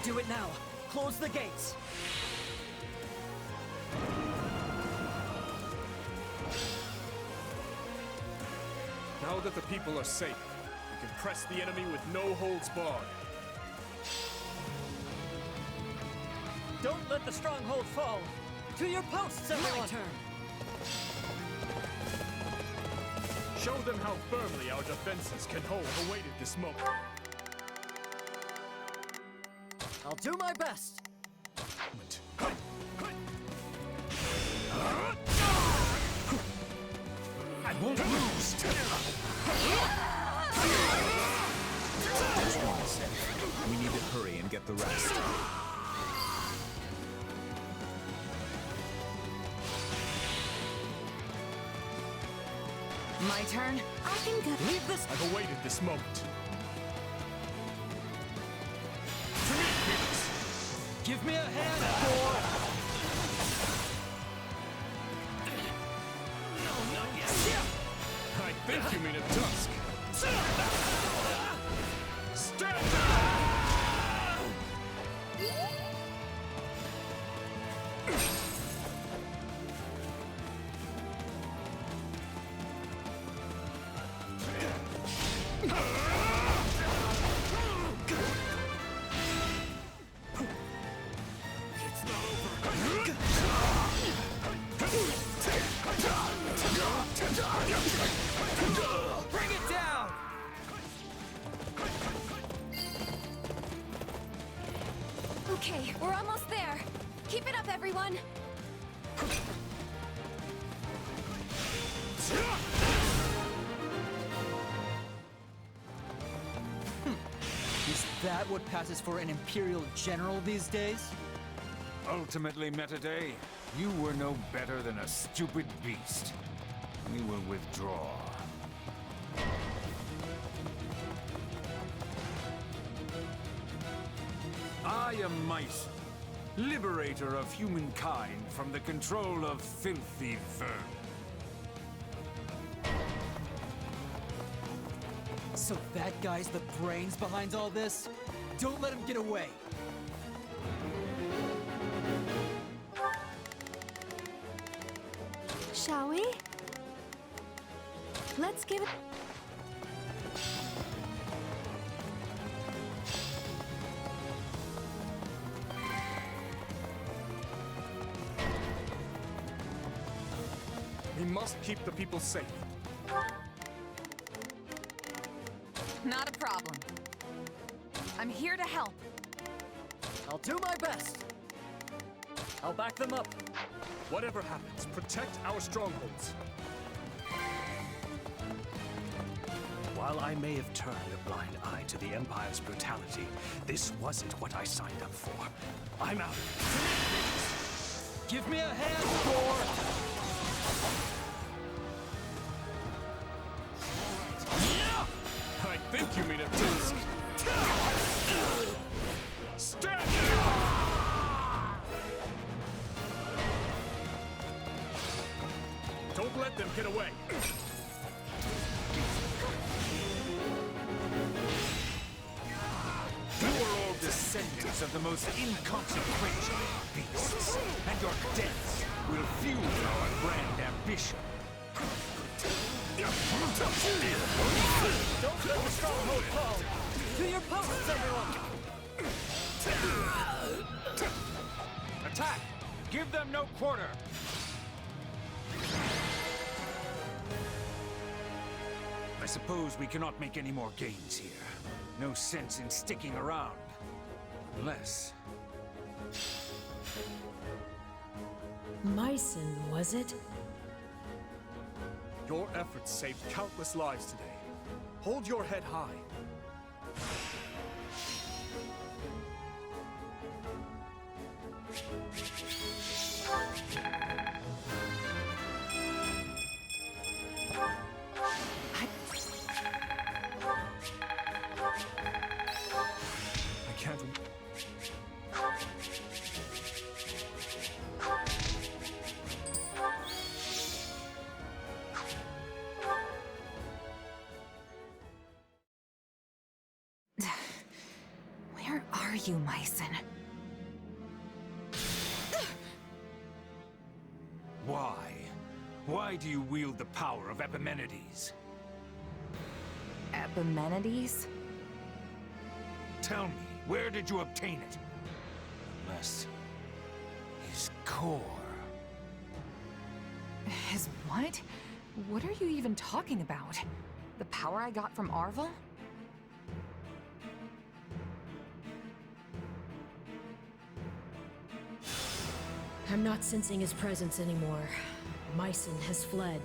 Do it now. Close the gates. Now that the people are safe, we can press the enemy with no holds barred. Don't let the stronghold fall. To your posts, everyone. My turn. Show them how firmly our defenses can hold awaited this moment. I'll do my best. I won't lose! There's one safe. We need to hurry and get the rest. My turn? I can go. Leave this. I've awaited this moment. Give me a hand, I think you mean a tusk. Stand Bring it down! Okay, we're almost there. Keep it up, everyone. Is that what passes for an Imperial General these days? Ultimately, Metaday, you were no better than a stupid beast. We will withdraw. I am Myson, liberator of humankind from the control of filthy vermin. So that guy's the brains behind all this? Don't let him get away! Let's give it... We must keep the people safe. Not a problem. I'm here to help. I'll do my best. I'll back them up. Whatever happens, protect our strongholds. While I may have turned a blind eye to the Empire's brutality, this wasn't what I signed up for. I'm out. Give me a hand, Thor! I think you mean a disc. Stand! Don't let them get away. You are all descendants of the most inconsequential of beasts, and your deaths will fuel our grand ambition. Don't let the stronghold fall! To your posts, everyone! Attack! Give them no quarter! I suppose we cannot make any more gains here. No sense in sticking around. Unless... Myson, was it? Your efforts saved countless lives today. Hold your head high. I can't... Where are you, Myson? Why? Why do you wield the power of Epimenides? Epimenides? Tell me, where did you obtain it? Unless... his core... His what? What are you even talking about? The power I got from Arval? I'm not sensing his presence anymore. Myson has fled.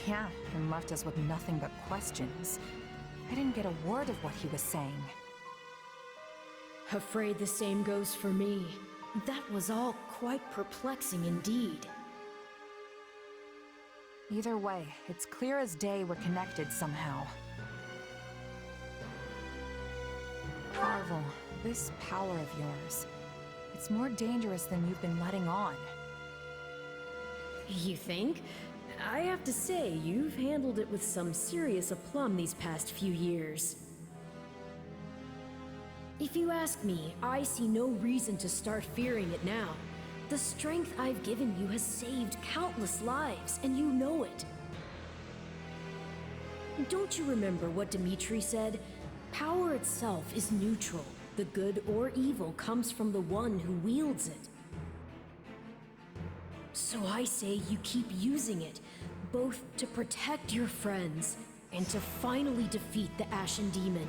Yeah, and left us with nothing but questions. I didn't get a word of what he was saying. Afraid the same goes for me. That was all quite perplexing indeed. Either way, it's clear as day we're connected somehow. Arval, this power of yours, it's more dangerous than you've been letting on. You think? I have to say, you've handled it with some serious aplomb these past few years. If you ask me, I see no reason to start fearing it now. The strength I've given you has saved countless lives, and you know it. Don't you remember what Dimitri said? Power itself is neutral. The good or evil comes from the one who wields it. So I say you keep using it, both to protect your friends and to finally defeat the Ashen Demon.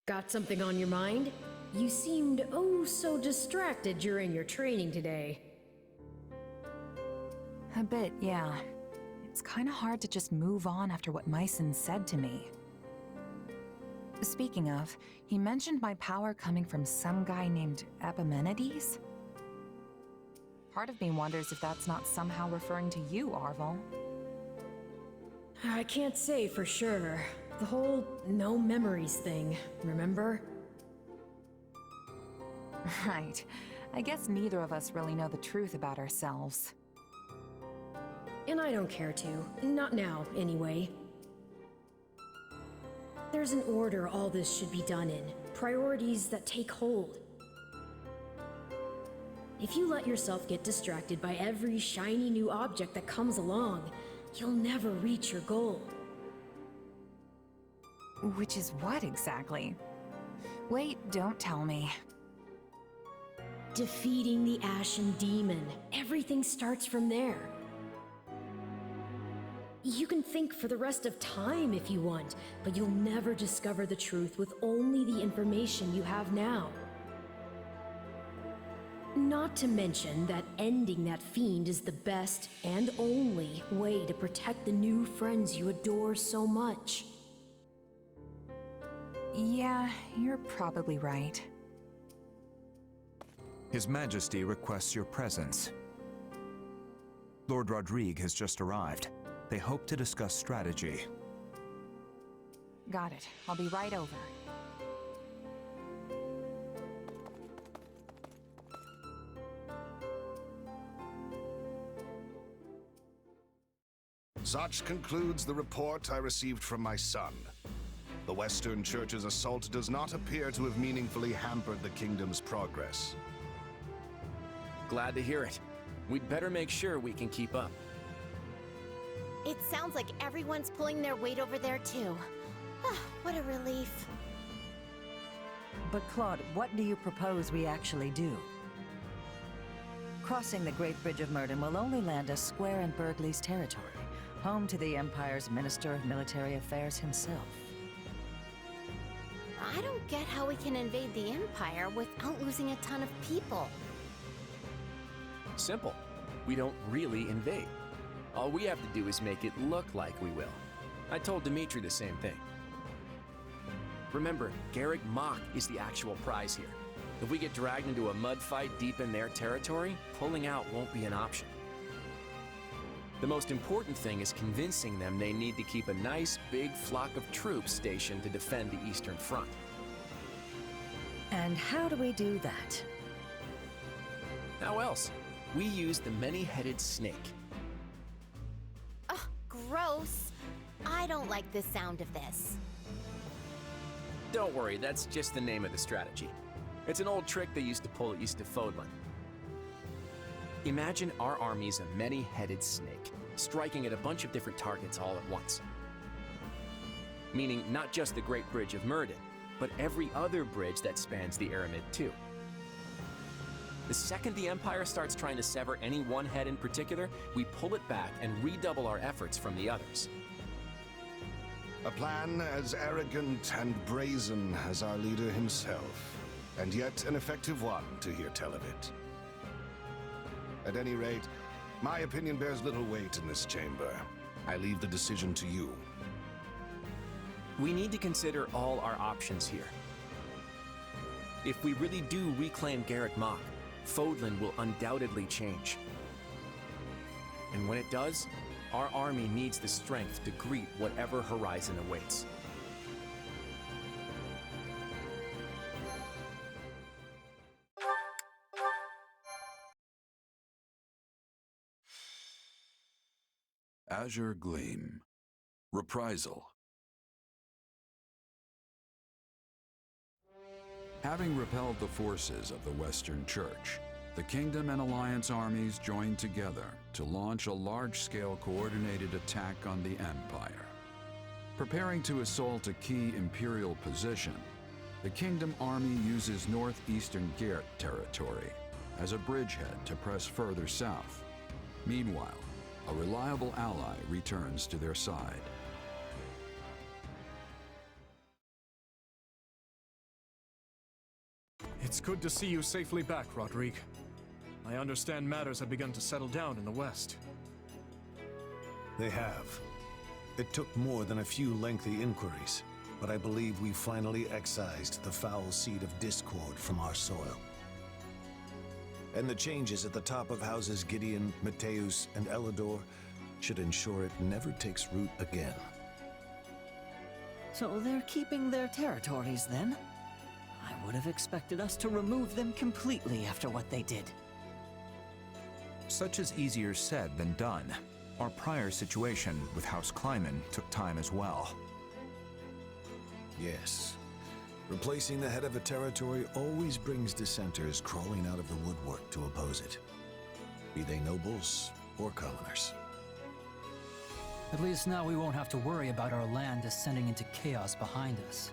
Got something on your mind? You seemed oh so distracted during your training today. A bit, yeah. It's kinda hard to just move on after what Myson said to me. Speaking of, he mentioned my power coming from some guy named Epimenides? Part of me wonders if that's not somehow referring to you, Arval. I can't say for sure. The whole no memories thing, remember? Right. I guess neither of us really know the truth about ourselves. And I don't care to. Not now, anyway. There's an order all this should be done in, priorities that take hold. If you let yourself get distracted by every shiny new object that comes along, you'll never reach your goal. Which is what exactly? Wait, don't tell me. Defeating the Ashen Demon. Everything starts from there. You can think for the rest of time if you want, but you'll never discover the truth with only the information you have now. Not to mention that ending that fiend is the best and only way to protect the new friends you adore so much. Yeah, you're probably right. His Majesty requests your presence. Lord Rodrigue has just arrived. They hope to discuss strategy. Got it. I'll be right over. Such concludes the report I received from my son. The Western Church's assault does not appear to have meaningfully hampered the kingdom's progress. Glad to hear it. We'd better make sure we can keep up. It sounds like everyone's pulling their weight over there too. What a relief. But Claude, what do you propose we actually do? Crossing the Great Bridge of Murden will only land us square in Burgley's territory, home to the Empire's Minister of Military Affairs himself. I don't get how we can invade the Empire without losing a ton of people. Simple. We don't really invade. All we have to do is make it look like we will. I told Dimitri the same thing. Remember, Garrick Mach is the actual prize here. If we get dragged into a mud fight deep in their territory, pulling out won't be an option. The most important thing is convincing them they need to keep a nice, big flock of troops stationed to defend the Eastern Front. And how do we do that? How else? We use the many-headed snake. Ugh, gross. I don't like the sound of this. Don't worry, that's just the name of the strategy. It's an old trick they used to pull at East of Fodlan. Imagine our army's a many-headed snake, striking at a bunch of different targets all at once. Meaning not just the Great Bridge of Murden, but every other bridge that spans the Aramid too. The second the Empire starts trying to sever any one head in particular, we pull it back and redouble our efforts from the others. A plan as arrogant and brazen as our leader himself, and yet an effective one to hear tell of it. At any rate, my opinion bears little weight in this chamber. I leave the decision to you. We need to consider all our options here. If we really do reclaim Garrick Mach, Fodlan will undoubtedly change. And when it does, our army needs the strength to greet whatever horizon awaits. Azure Gleam. Reprisal. Having repelled the forces of the Western Church, the Kingdom and Alliance armies joined together to launch a large-scale coordinated attack on the Empire. Preparing to assault a key Imperial position, the Kingdom army uses northeastern Gert territory as a bridgehead to press further south. Meanwhile, a reliable ally returns to their side. It's good to see you safely back, Rodrigue. I understand matters have begun to settle down in the West. They have. It took more than a few lengthy inquiries, but I believe we finally excised the foul seed of discord from our soil. And the changes at the top of houses Gideon, Mateus, and Elidor should ensure it never takes root again. So they're keeping their territories then? I would have expected us to remove them completely after what they did. Such is easier said than done. Our prior situation with House Kleiman took time as well. Yes. Replacing the head of a territory always brings dissenters crawling out of the woodwork to oppose it. Be they nobles or commoners. At least now we won't have to worry about our land descending into chaos behind us.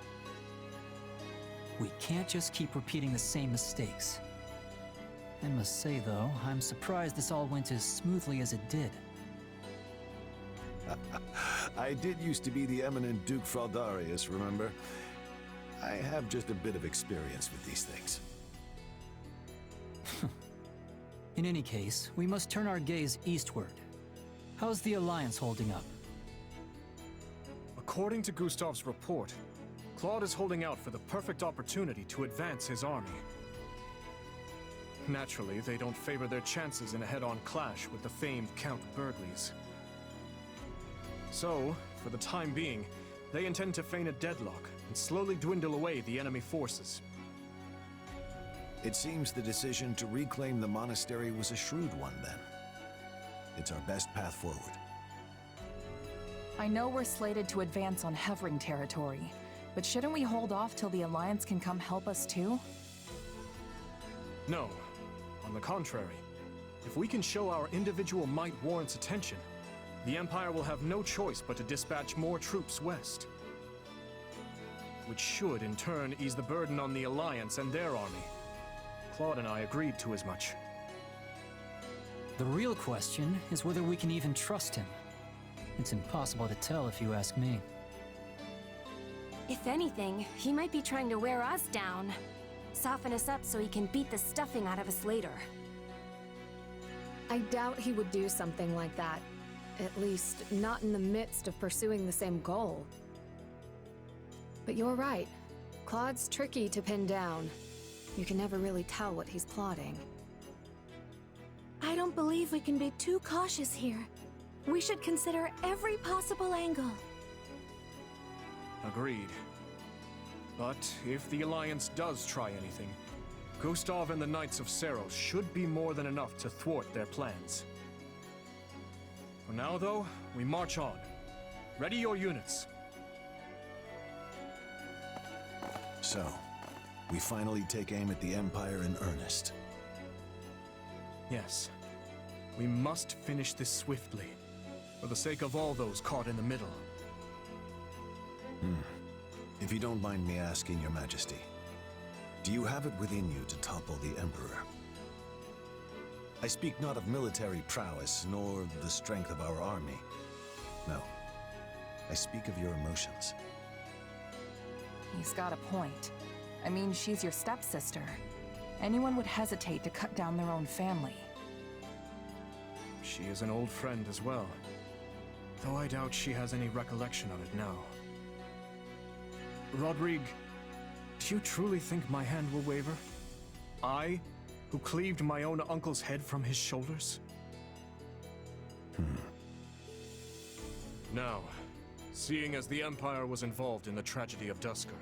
We can't just keep repeating the same mistakes. I must say, though, I'm surprised this all went as smoothly as it did. I did used to be the eminent Duke Fraldarius, remember? I have just a bit of experience with these things. In any case, we must turn our gaze eastward. How's the Alliance holding up? According to Gustav's report, Claude is holding out for the perfect opportunity to advance his army. Naturally, they don't favor their chances in a head-on clash with the famed Count Burgleys. So, for the time being, they intend to feign a deadlock and slowly dwindle away the enemy forces. It seems the decision to reclaim the monastery was a shrewd one, then. It's our best path forward. I know we're slated to advance on Hevring territory, but shouldn't we hold off till the Alliance can come help us too? No. On the contrary, if we can show our individual might warrants attention, the Empire will have no choice but to dispatch more troops west. Which should, in turn, ease the burden on the Alliance and their army. Claude and I agreed to as much. The real question is whether we can even trust him. It's impossible to tell if you ask me. If anything, he might be trying to wear us down. Soften us up so he can beat the stuffing out of us later. I doubt he would do something like that. At least, not in the midst of pursuing the same goal. But you're right. Claude's tricky to pin down. You can never really tell what he's plotting. I don't believe we can be too cautious here. We should consider every possible angle. Agreed. But if the Alliance does try anything, Gustav and the Knights of Seros should be more than enough to thwart their plans. For now, though, we march on. Ready your units. So, we finally take aim at the Empire in earnest. Yes. We must finish this swiftly, for the sake of all those caught in the middle. If you don't mind me asking, Your Majesty, do you have it within you to topple the Emperor? I speak not of military prowess, nor the strength of our army. No. I speak of your emotions. He's got a point. I mean, she's your stepsister. Anyone would hesitate to cut down their own family. She is an old friend as well, though I doubt she has any recollection of it now. Rodrigue, do you truly think my hand will waver? I, who cleaved my own uncle's head from his shoulders? Now, seeing as the Empire was involved in the tragedy of Duscur,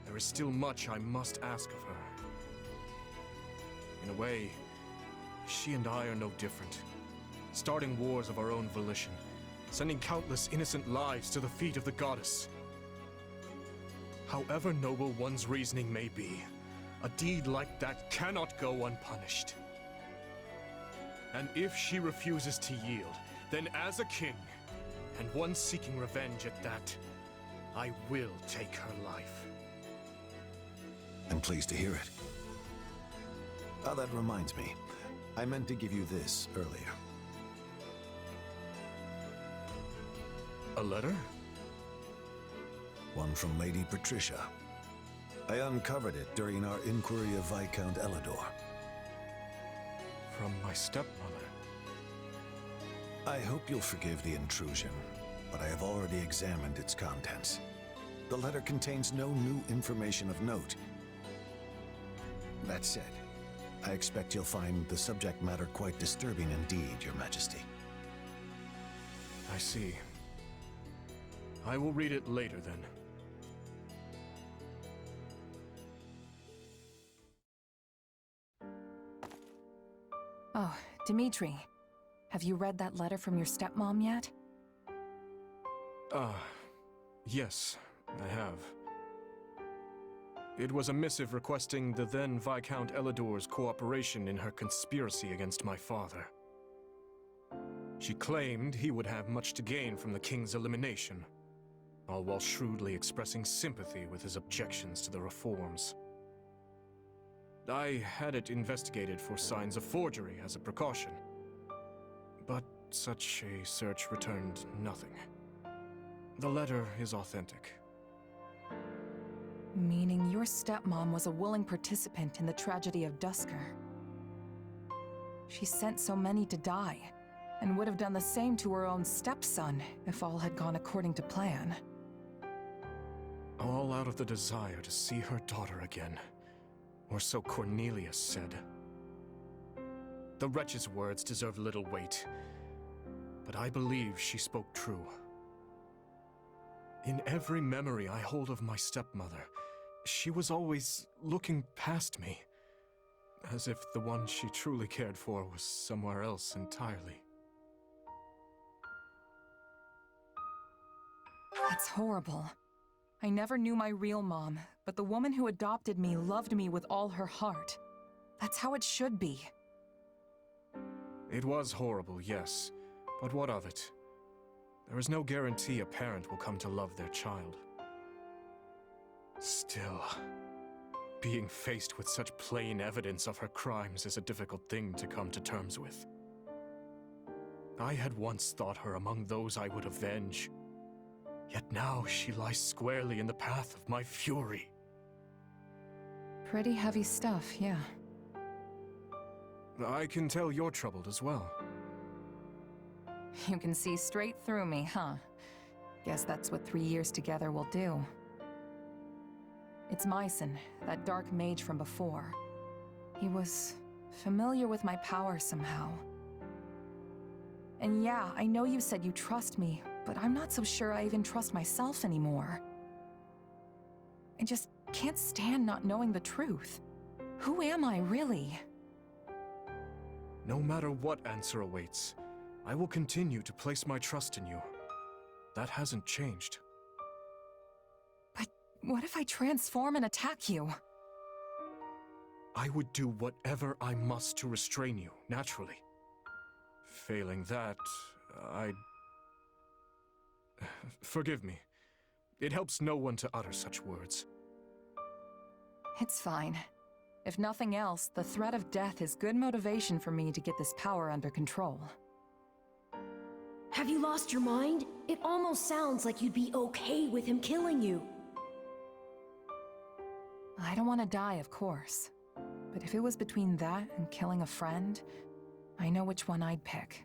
there is still much I must ask of her. In a way, she and I are no different, starting wars of our own volition, sending countless innocent lives to the feet of the goddess. However noble one's reasoning may be, a deed like that cannot go unpunished. And if she refuses to yield, then as a king, and one seeking revenge at that, I will take her life. I'm pleased to hear it. Ah, that reminds me. I meant to give you this earlier. A letter? One from Lady Patricia. I uncovered it during our inquiry of Viscount Elidor. From my stepmother. I hope you'll forgive the intrusion, but I have already examined its contents. The letter contains no new information of note. That said, I expect you'll find the subject matter quite disturbing indeed, Your Majesty. I see. I will read it later, then. Oh, Dimitri. Have you read that letter from your stepmom yet? Yes, I have. It was a missive requesting the then Viscount Elidor's cooperation in her conspiracy against my father. She claimed he would have much to gain from the king's elimination, all while shrewdly expressing sympathy with his objections to the reforms. I had it investigated for signs of forgery as a precaution, but such a search returned nothing. The letter is authentic. Meaning your stepmom was a willing participant in the tragedy of Duscur. She sent so many to die, and would have done the same to her own stepson if all had gone according to plan. All out of the desire to see her daughter again, or so Cornelius said. The wretch's words deserve little weight, but I believe she spoke true. In every memory I hold of my stepmother, she was always looking past me, as if the one she truly cared for was somewhere else entirely. That's horrible. I never knew my real mom, but the woman who adopted me loved me with all her heart. That's how it should be. It was horrible, yes, but what of it? There is no guarantee a parent will come to love their child. Still, being faced with such plain evidence of her crimes is a difficult thing to come to terms with. I had once thought her among those I would avenge, yet now she lies squarely in the path of my fury. Pretty heavy stuff, yeah. I can tell you're troubled as well. You can see straight through me, huh? Guess that's what 3 years together will do. It's Myson, that dark mage from before. He was familiar with my power somehow. And yeah, I know you said you trust me, but I'm not so sure I even trust myself anymore. I just can't stand not knowing the truth. Who am I, really? No matter what answer awaits, I will continue to place my trust in you. That hasn't changed. But what if I transform and attack you? I would do whatever I must to restrain you, naturally. Failing that, I'd... Forgive me. It helps no one to utter such words. It's fine. If nothing else, the threat of death is good motivation for me to get this power under control. Have you lost your mind? It almost sounds like you'd be okay with him killing you. I don't want to die, of course. But if it was between that and killing a friend, I know which one I'd pick.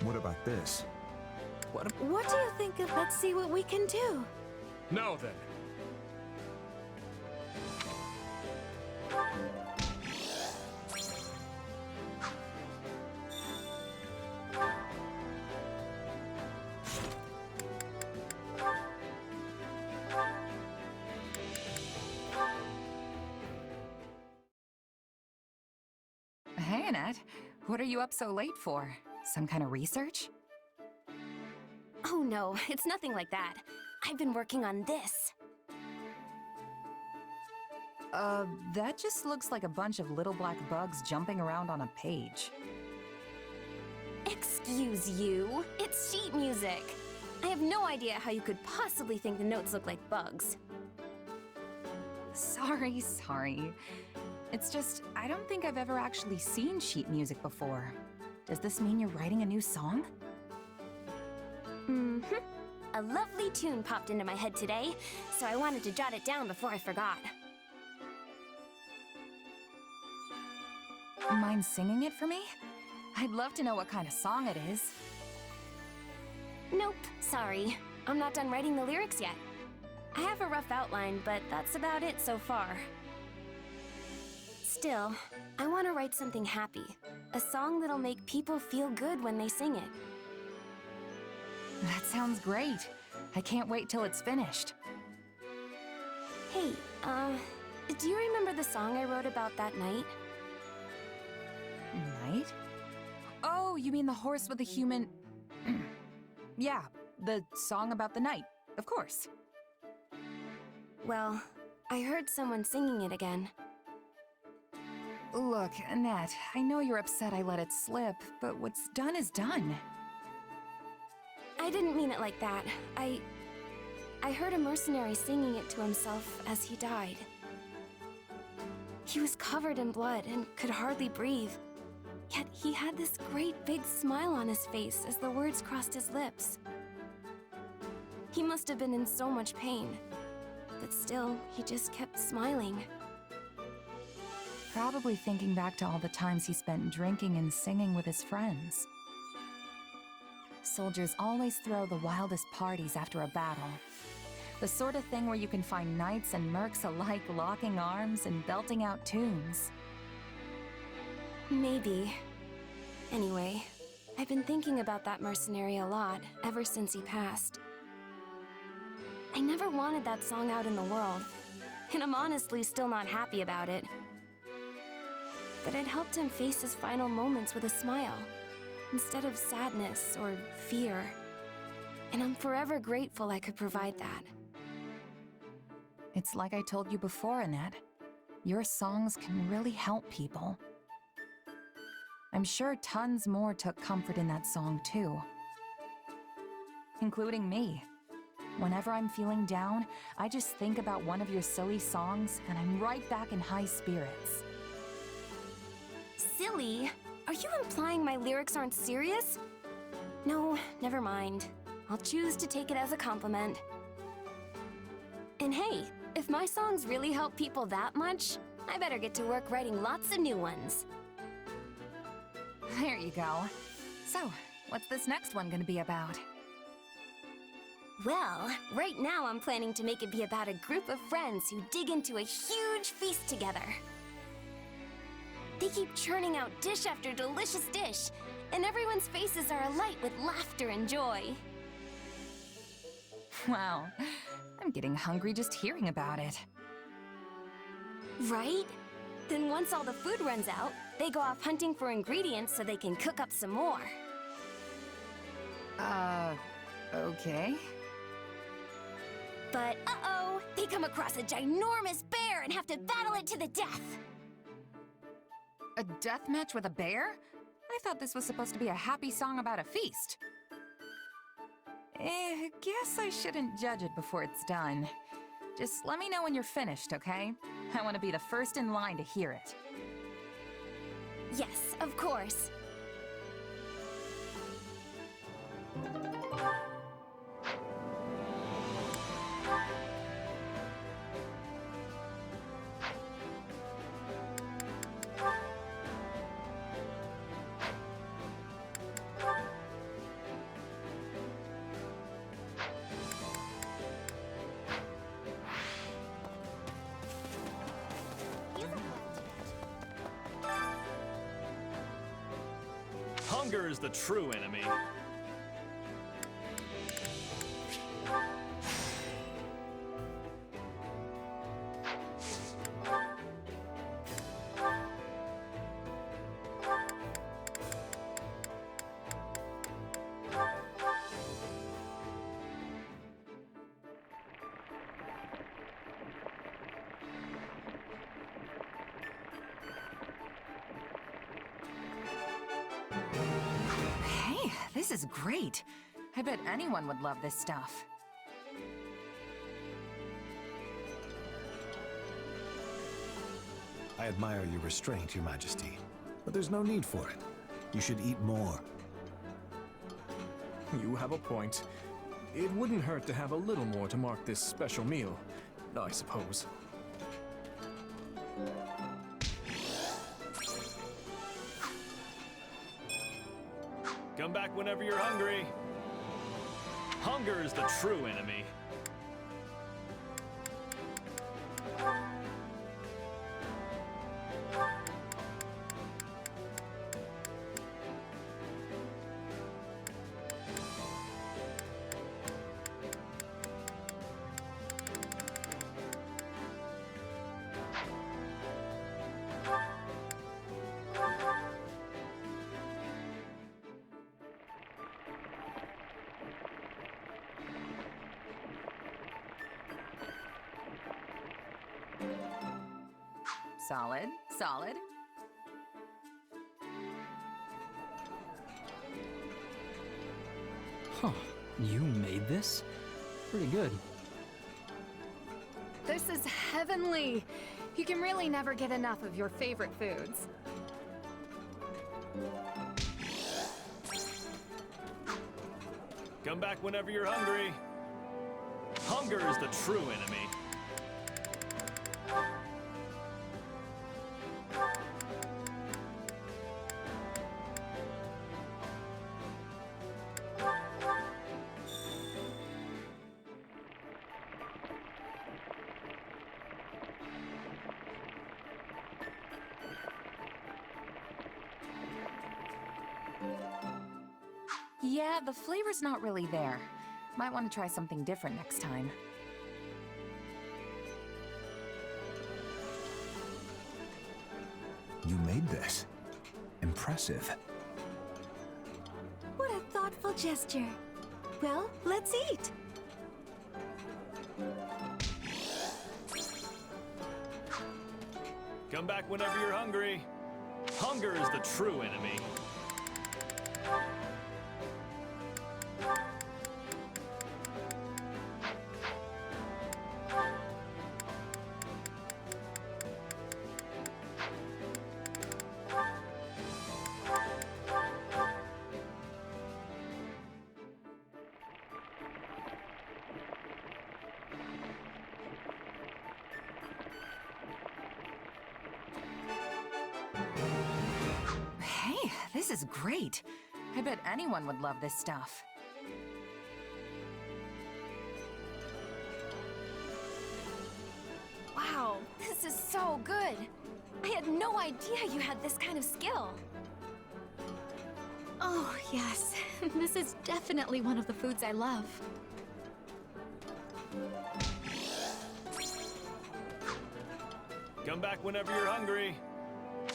What about this? What do you think of... Let's see what we can do. Now then. Hey, Annette. What are you up so late for? Some kind of research? Oh no, it's nothing like that. I've been working on this. That just looks like a bunch of little black bugs jumping around on a page. Excuse you, it's sheet music. I have no idea how you could possibly think the notes look like bugs. Sorry. It's just, I don't think I've ever actually seen sheet music before. Does this mean you're writing a new song? Mm-hmm. A lovely tune popped into my head today, so I wanted to jot it down before I forgot. Mind singing it for me? I'd love to know what kind of song it is. Nope, sorry. I'm not done writing the lyrics yet. I have a rough outline, but that's about it so far. Still, I want to write something happy. A song that'll make people feel good when they sing it. That sounds great. I can't wait till it's finished. Hey, do you remember the song I wrote about that night? Night? Oh, you mean the horse with the human... Yeah, the song about the night, of course. Well, I heard someone singing it again. Look, Annette, I know you're upset I let it slip, but what's done is done. I didn't mean it like that. I heard a mercenary singing it to himself as he died. He was covered in blood and could hardly breathe. Yet he had this great big smile on his face as the words crossed his lips. He must have been in so much pain. But still, he just kept smiling. Probably thinking back to all the times he spent drinking and singing with his friends. Soldiers always throw the wildest parties after a battle. The sort of thing where you can find knights and mercs alike locking arms and belting out tunes. Maybe. Anyway, I've been thinking about that mercenary a lot ever since he passed. I never wanted that song out in the world, and I'm honestly still not happy about it. But it helped him face his final moments with a smile, instead of sadness or fear. And I'm forever grateful I could provide that. It's like I told you before, Annette. Your songs can really help people. I'm sure tons more took comfort in that song, too. Including me. Whenever I'm feeling down, I just think about one of your silly songs, and I'm right back in high spirits. Silly? Are you implying my lyrics aren't serious? No, never mind. I'll choose to take it as a compliment. And hey, if my songs really help people that much, I better get to work writing lots of new ones. There you go. So, what's this next one gonna be about? Well, right now I'm planning to make it be about a group of friends who dig into a huge feast together. They keep churning out dish after delicious dish, and everyone's faces are alight with laughter and joy. Wow, I'm getting hungry just hearing about it. Right? Then once all the food runs out, they go off hunting for ingredients so they can cook up some more. Okay. But uh-oh, they come across a ginormous bear and have to battle it to the death. A death match with a bear? I thought this was supposed to be a happy song about a feast. Guess I shouldn't judge it before it's done. Just let me know when you're finished, okay? I want to be the first in line to hear it. Yes, of course. Hunger is the true enemy. Hey, this is great. I bet anyone would love this stuff. I admire your restraint, Your Majesty, but there's no need for it. You should eat more. You have a point. It wouldn't hurt to have a little more to mark this special meal, I suppose. Come back whenever you're hungry. Hunger is the true enemy. Solid, solid. Huh. You made this? Pretty good. This is heavenly. You can really never get enough of your favorite foods. Come back whenever you're hungry. Hunger is the true enemy. Yeah, the flavor's not really there. Might want to try something different next time. You made this. Impressive. What a thoughtful gesture. Well, let's eat. Come back whenever you're hungry. Hunger is the true enemy. Hey, this is great. I bet anyone would love this stuff. Wow, this is so good. I had no idea you had this kind of skill. Oh, yes. This is definitely one of the foods I love. Come back whenever you're hungry.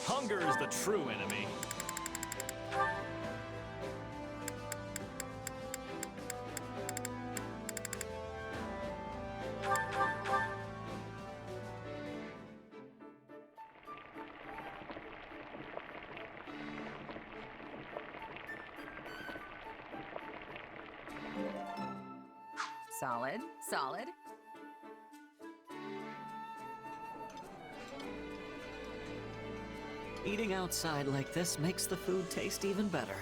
Hunger is the true enemy. Solid, solid. Eating outside like this makes the food taste even better.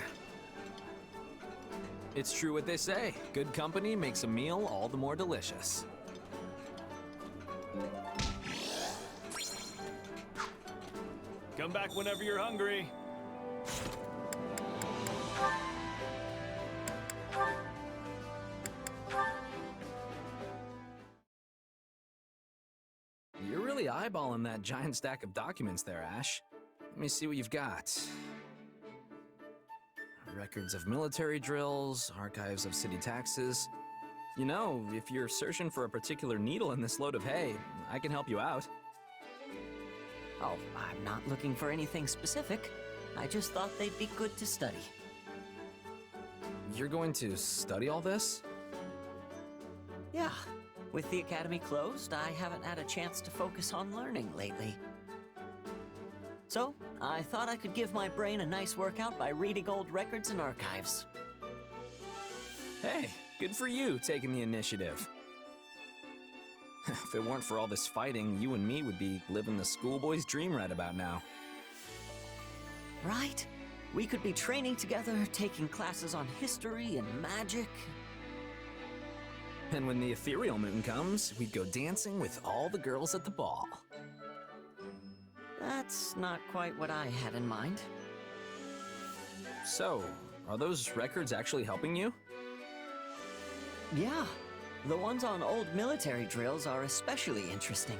It's true what they say. Good company makes a meal all the more delicious. Come back whenever you're hungry. You're really eyeballing that giant stack of documents there, Ash. Let me see what you've got. Records of military drills, archives of city taxes. You know, if you're searching for a particular needle in this load of hay, I can help you out. Oh, I'm not looking for anything specific. I just thought they'd be good to study. You're going to study all this? Yeah. With the academy closed, I haven't had a chance to focus on learning lately. So, I thought I could give my brain a nice workout by reading old records and archives. Hey, good for you taking the initiative. If it weren't for all this fighting, you and me would be living the schoolboy's dream right about now. Right? We could be training together, taking classes on history and magic. And when the ethereal moon comes, we'd go dancing with all the girls at the ball. That's not quite what I had in mind. So, are those records actually helping you? Yeah. The ones on old military drills are especially interesting.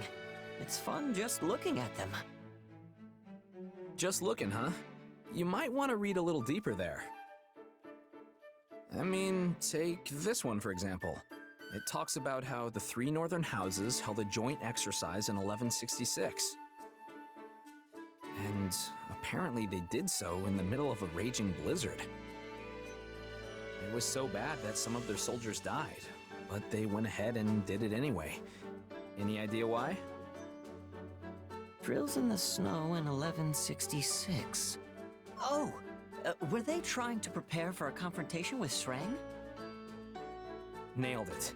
It's fun just looking at them. Just looking, huh? You might want to read a little deeper there. I mean, take this one for example. It talks about how the 3 northern houses held a joint exercise in 1166. And apparently they did so in the middle of a raging blizzard. It was so bad that some of their soldiers died, but they went ahead and did it anyway. Any idea why? Drills in the snow in 1166. Oh! Were they trying to prepare for a confrontation with Shrang? Nailed it.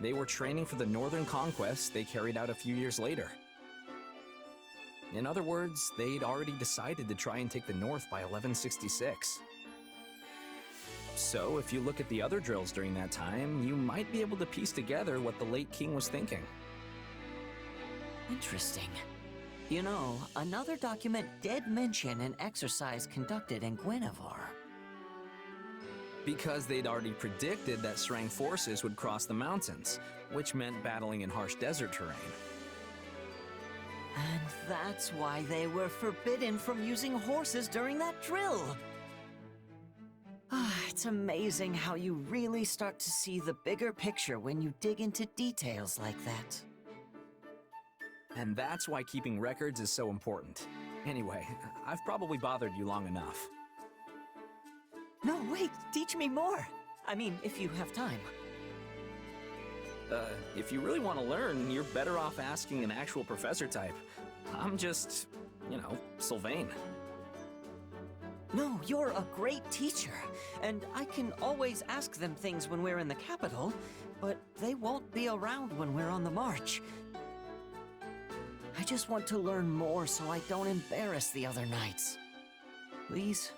They were training for the northern conquest they carried out a few years later. In other words, they'd already decided to try and take the north by 1166. So, if you look at the other drills during that time, you might be able to piece together what the late king was thinking. Interesting. You know, another document did mention an exercise conducted in Guinevere. Because they'd already predicted that Shrang forces would cross the mountains, which meant battling in harsh desert terrain. And that's why they were forbidden from using horses during that drill. It's amazing how you really start to see the bigger picture when you dig into details like that. And that's why keeping records is so important. Anyway, I've probably bothered you long enough. No, wait, teach me more. I mean, if you have time. If you really want to learn, you're better off asking an actual professor type. I'm just, you know, Sylvain. No, you're a great teacher, and I can always ask them things when we're in the capital, but they won't be around when we're on the march. I just want to learn more so I don't embarrass the other knights. Please?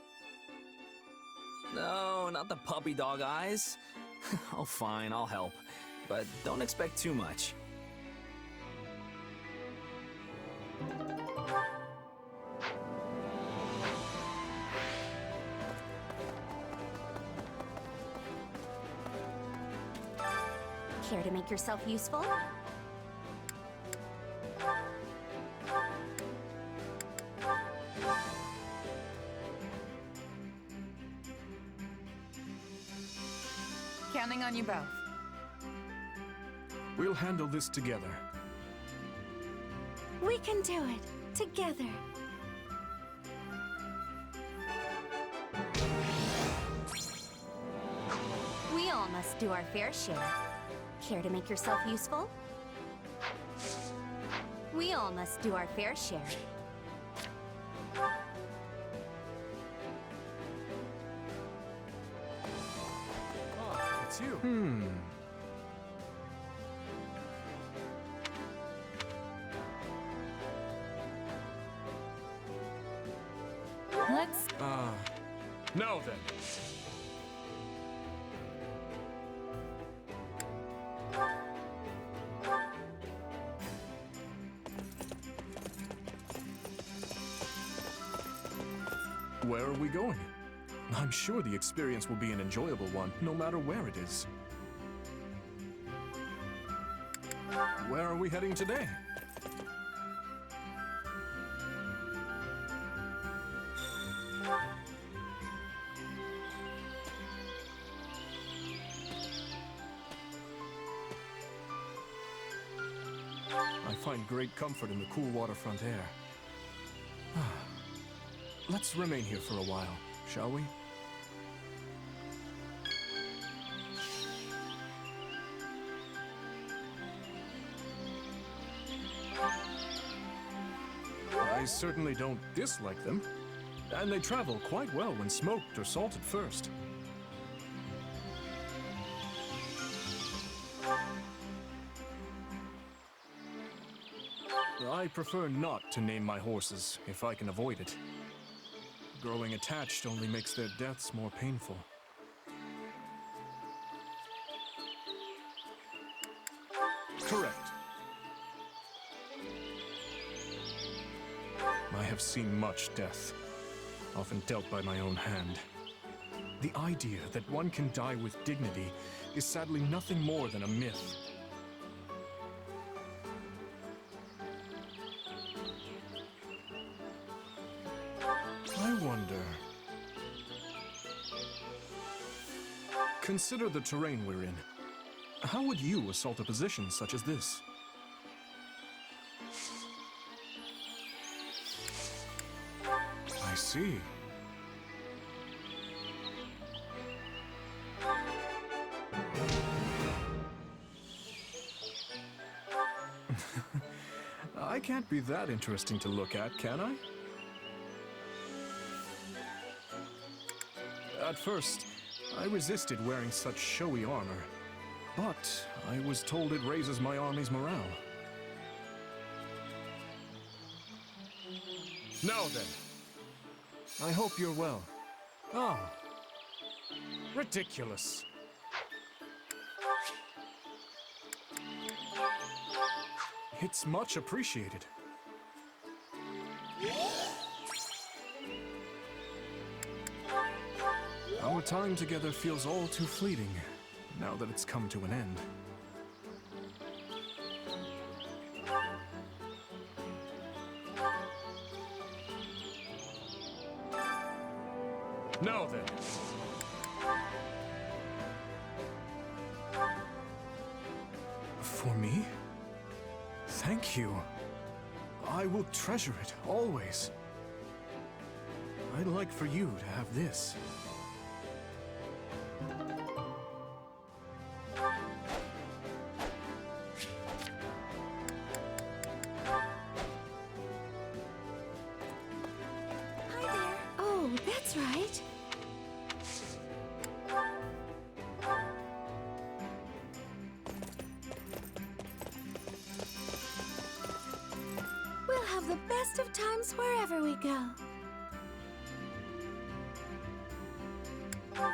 No, not the puppy dog eyes. Oh, fine, I'll help. But don't expect too much. Care to make yourself useful? Counting on you both. We'll handle this together. We can do it together. We all must do our fair share. Care to make yourself useful? We all must do our fair share. Oh, it's you. Let's... Now then. Where are we going? I'm sure the experience will be an enjoyable one, no matter where it is. Where are we heading today? I find great comfort in the cool waterfront air. Let's remain here for a while, shall we? I certainly don't dislike them, and they travel quite well when smoked or salted first. I prefer not to name my horses if I can avoid it. Growing attached only makes their deaths more painful. Correct. I have seen much death, often dealt by my own hand. The idea that one can die with dignity is sadly nothing more than a myth. I wonder... Consider the terrain we're in. How would you assault a position such as this? I see. I I can't be that interesting to look at, can I? At first, I resisted wearing such showy armor, but I was told it raises my army's morale. Now then, I hope you're well. Oh. Ridiculous. It's much appreciated. Our time together feels all too fleeting, now that it's come to an end. Now then. For me? Thank you. I will treasure it, always. I'd like for you to have this. Oh, that's right. We'll have the best of times wherever we go.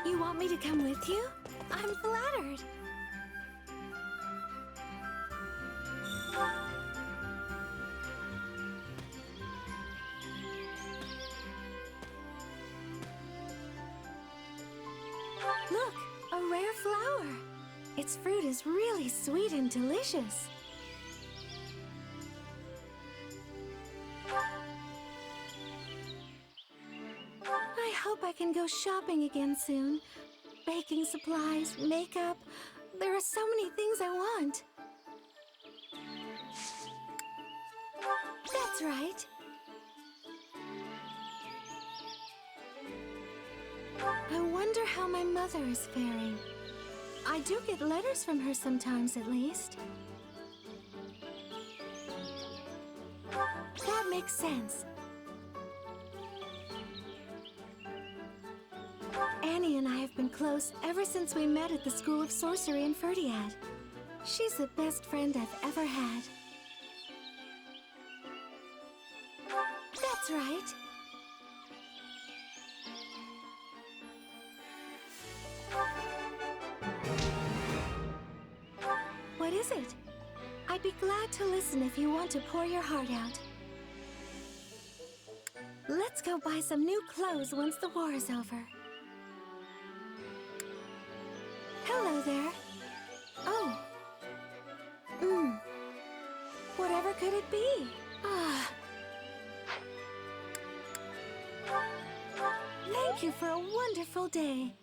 You want me to come with you? I'm flattered. Look, a rare flower. Its fruit is really sweet and delicious. I hope I can go shopping again soon. Baking supplies, makeup. There are so many things I want. That's right. I wonder how my mother is faring. I do get letters from her sometimes, at least. That makes sense. Annie and I have been close ever since we met at the School of Sorcery in Ferdiad. She's the best friend I've ever had. That's right. What is it? I'd be glad to listen if you want to pour your heart out. Let's go buy some new clothes once the war is over. Hello there. Oh. Whatever could it be? Ah. Thank you for a wonderful day.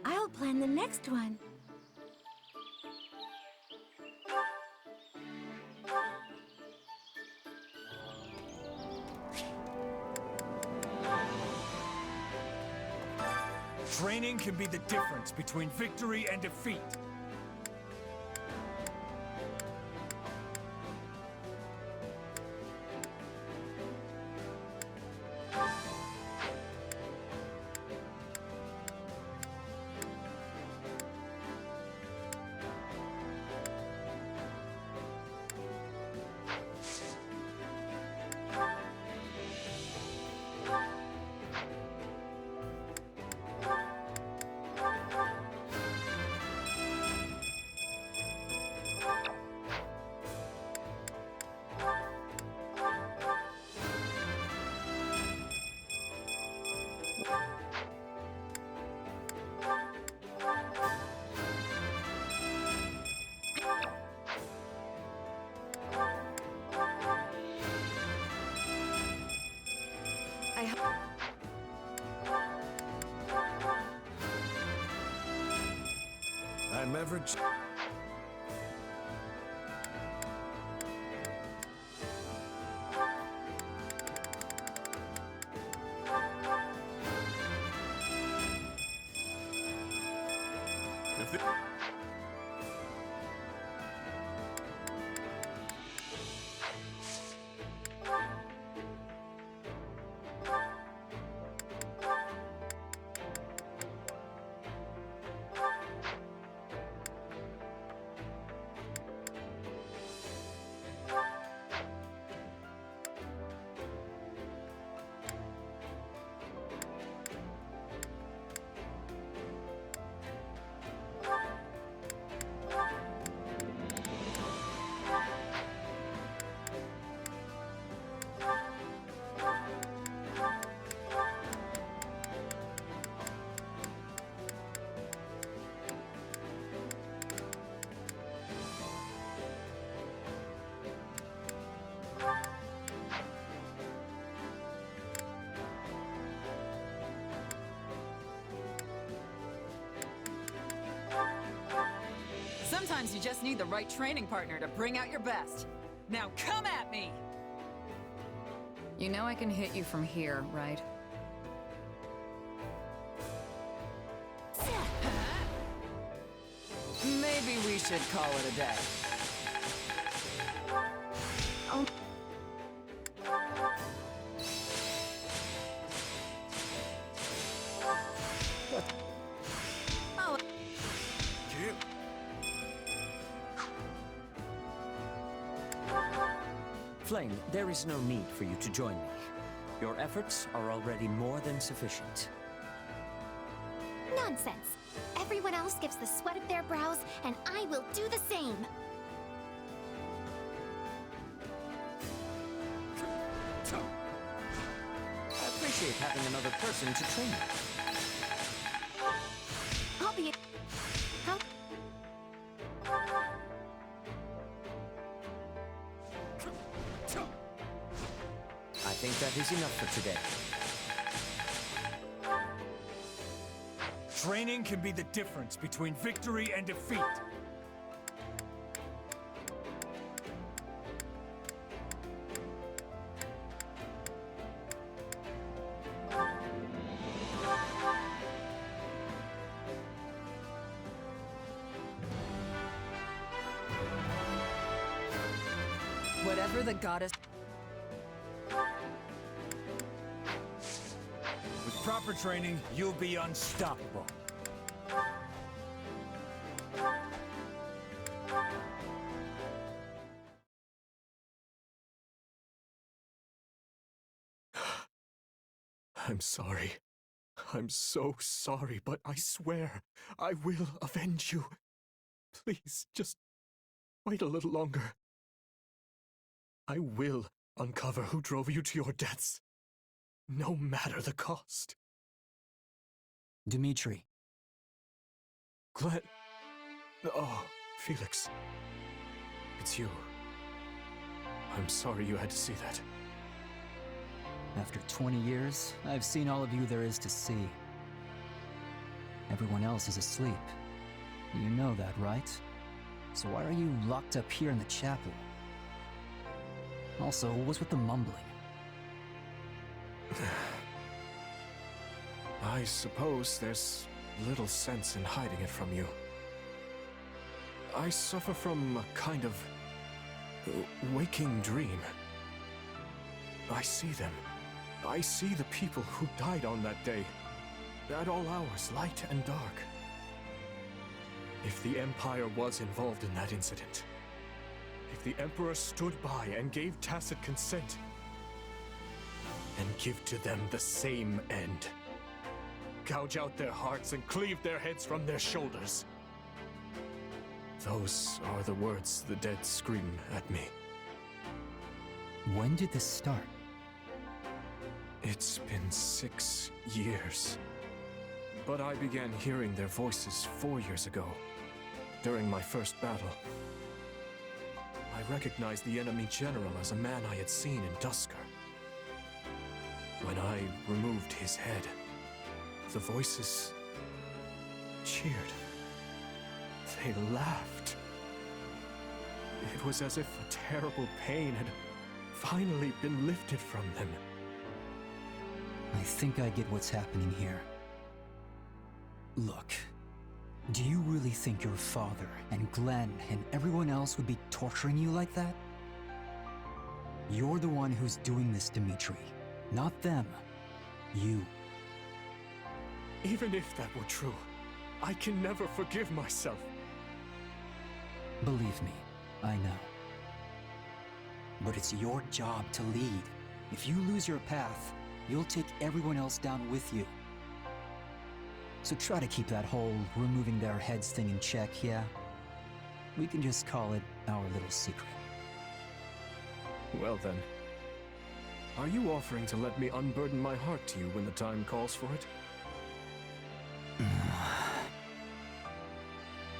I'll plan the next one. Training can be the difference between victory and defeat. I'm ever... If the... Sometimes you just need the right training partner to bring out your best. Now come at me! You know I can hit you from here, right? Maybe we should call it a day. Oh. Oh. Flame, there is no need for you to join me. Your efforts are already more than sufficient. Nonsense. Everyone else gives the sweat of their brows, and I will do the same. I appreciate having another person to train with. I'll be... How... I think that is enough for today. Training can be the difference between victory and defeat. Whatever the goddess... With proper training, you'll be unstoppable. I'm sorry. I'm so sorry, but I swear I will avenge you. Please, just wait a little longer. I will uncover who drove you to your deaths, no matter the cost. Dimitri. Glenn. Oh, Felix. It's you. I'm sorry you had to see that. After 20 years, I've seen all of you there is to see. Everyone else is asleep. You know that, right? So why are you locked up here in the chapel? Also, what's with the mumbling? I suppose there's little sense in hiding it from you. I suffer from a kind of waking dream. I see them. I see the people who died on that day, at all hours, light and dark. If the Empire was involved in that incident, if the Emperor stood by and gave tacit consent, and give to them the same end, gouge out their hearts and cleave their heads from their shoulders. Those are the words the dead scream at me. When did this start? It's been 6 years. But I began hearing their voices 4 years ago, during my first battle. I recognized the enemy general as a man I had seen in Dusker. When I removed his head, the voices cheered. They laughed. It was as if a terrible pain had finally been lifted from them. I think I get what's happening here. Look, do you really think your father and Glenn and everyone else would be torturing you like that? You're the one who's doing this, Dimitri, not them. You. Even if that were true, I can never forgive myself. Believe me, I know. But it's your job to lead. If you lose your path, you'll take everyone else down with you. So try to keep that whole removing their heads thing in check, yeah? We can just call it our little secret. Well then, are you offering to let me unburden my heart to you when the time calls for it?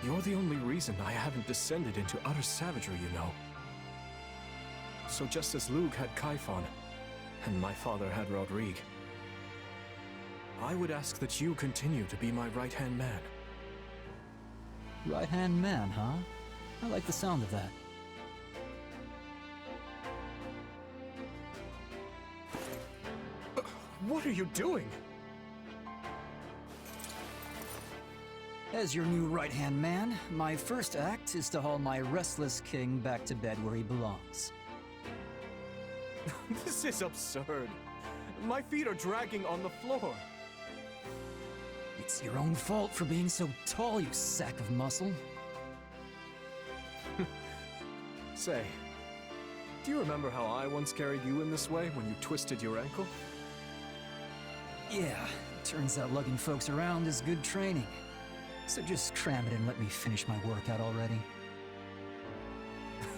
You're the only reason I haven't descended into utter savagery, you know. So just as Lug had Kaifon, and my father had Rodrigue, I would ask that you continue to be my right-hand man. Right-hand man, huh? I like the sound of that. What are you doing? As your new right-hand man, my first act is to haul my restless king back to bed where he belongs. This is absurd. My feet are dragging on the floor. It's your own fault for being so tall, you sack of muscle. Say, do you remember how I once carried you in this way when you twisted your ankle? Yeah, turns out lugging folks around is good training. So just cram it and let me finish my workout already.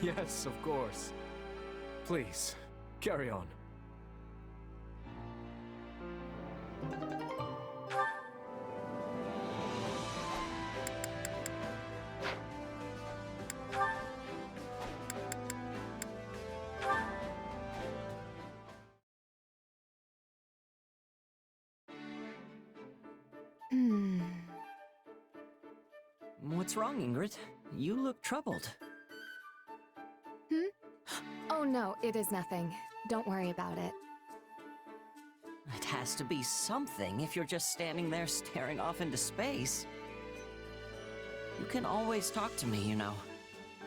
Yes, of course. Please, carry on. What's wrong, Ingrid? You look troubled. Oh no, it is nothing. Don't worry about it. It has to be something if you're just standing there staring off into space. You can always talk to me, you know.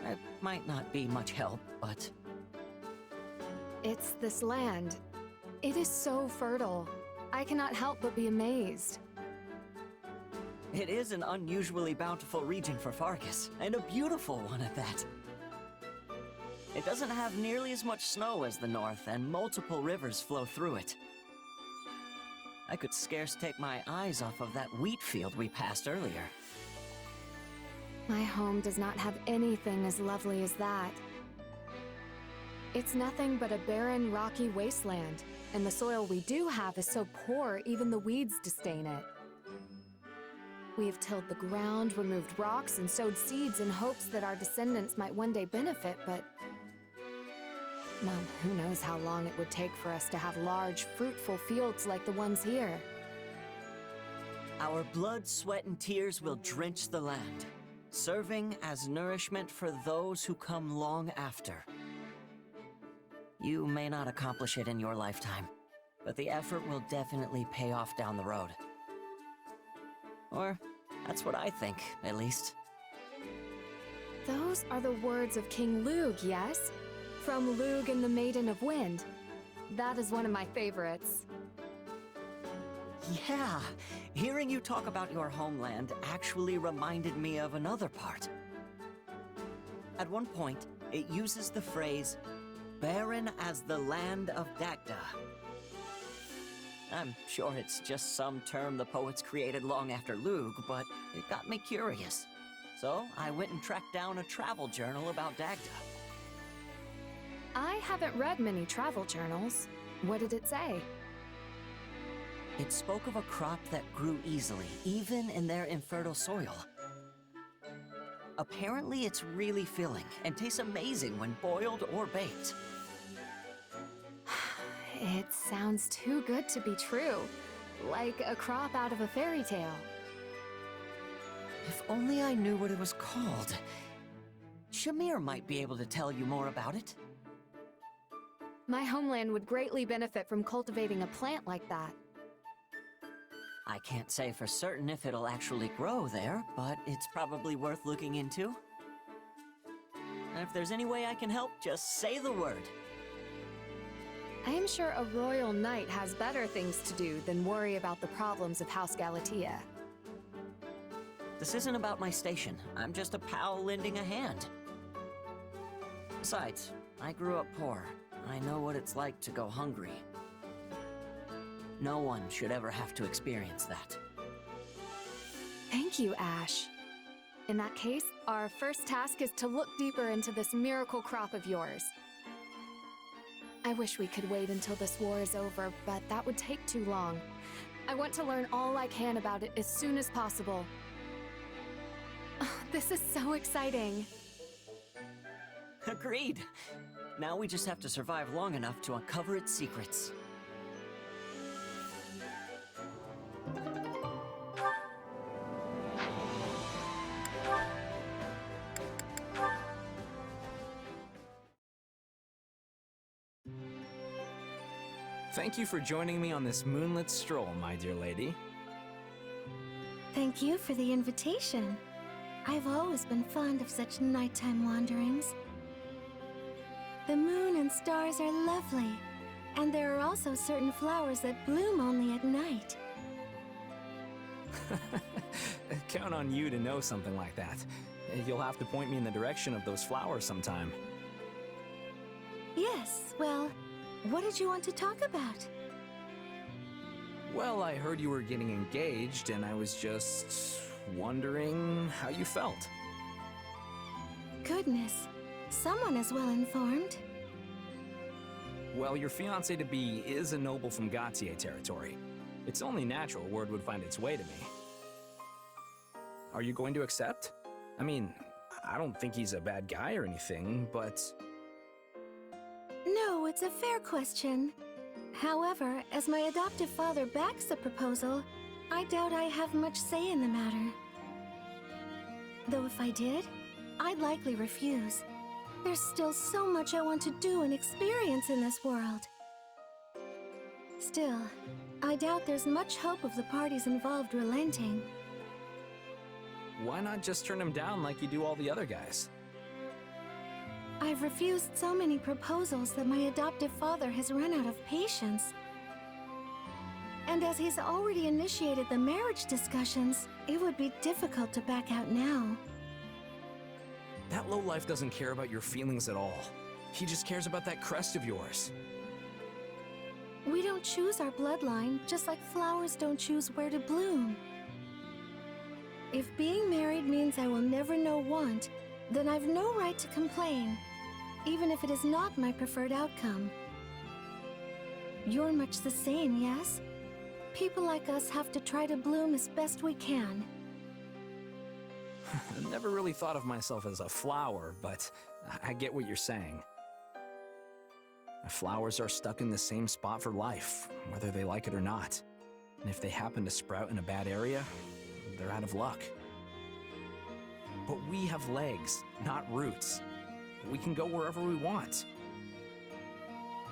It might not be much help, but... It's this land. It is so fertile. I cannot help but be amazed. It is an unusually bountiful region for Fargus, and a beautiful one at that. It doesn't have nearly as much snow as the north, and multiple rivers flow through it. I could scarce take my eyes off of that wheat field we passed earlier. My home does not have anything as lovely as that. It's nothing but a barren, rocky wasteland, and the soil we do have is so poor even the weeds disdain it. We have tilled the ground, removed rocks, and sowed seeds in hopes that our descendants might one day benefit, but... well, who knows how long it would take for us to have large, fruitful fields like the ones here. Our blood, sweat, and tears will drench the land, serving as nourishment for those who come long after. You may not accomplish it in your lifetime, but the effort will definitely pay off down the road. Or, that's what I think, at least. Those are the words of King Lugh, yes? From Lugh and the Maiden of Wind. That is one of my favorites. Yeah, hearing you talk about your homeland actually reminded me of another part. At one point, it uses the phrase, barren as the land of Dagda. I'm sure it's just some term the poets created long after Lugh, but it got me curious. So I went and tracked down a travel journal about Dagda. I haven't read many travel journals. What did it say? It spoke of a crop that grew easily, even in their infertile soil. Apparently it's really filling and tastes amazing when boiled or baked. It sounds too good to be true. Like a crop out of a fairy tale. If only I knew what it was called. Shamir might be able to tell you more about it. My homeland would greatly benefit from cultivating a plant like that. I can't say for certain if it'll actually grow there, but it's probably worth looking into. And if there's any way I can help, just say the word. I am sure a royal knight has better things to do than worry about the problems of House Galatea. This isn't about my station. I'm just a pal lending a hand. Besides, I grew up poor. I know what it's like to go hungry. No one should ever have to experience that. Thank you, Ash. In that case, our first task is to look deeper into this miracle crop of yours. I wish we could wait until this war is over, but that would take too long. I want to learn all I can about it as soon as possible. Oh, this is so exciting. Agreed. Now we just have to survive long enough to uncover its secrets. Thank you for joining me on this moonlit stroll, my dear lady. Thank you for the invitation. I've always been fond of such nighttime wanderings. The moon and stars are lovely, and there are also certain flowers that bloom only at night. Count on you to know something like that. You'll have to point me in the direction of those flowers sometime. Yes, well, what did you want to talk about? Well, I heard you were getting engaged, and I was just wondering how you felt. Goodness, someone is well informed. Well, your fiancé-to-be is a noble from Gautier territory. It's only natural word would find its way to me. Are you going to accept? I mean, I don't think he's a bad guy or anything, but... No, it's a fair question. However, as my adoptive father backs the proposal, I doubt I have much say in the matter. Though if I did, I'd likely refuse. There's still so much I want to do and experience in this world. Still, I doubt there's much hope of the parties involved relenting. Why not just turn him down like you do all the other guys? I've refused so many proposals that my adoptive father has run out of patience. And as he's already initiated the marriage discussions, it would be difficult to back out now. That lowlife doesn't care about your feelings at all. He just cares about that crest of yours. We don't choose our bloodline, just like flowers don't choose where to bloom. If being married means I will never know want, then I've no right to complain, even if it is not my preferred outcome. You're much the same, yes? People like us have to try to bloom as best we can. I never really thought of myself as a flower, but I get what you're saying. Flowers are stuck in the same spot for life, whether they like it or not. And if they happen to sprout in a bad area, they're out of luck. But we have legs, not roots. We can go wherever we want.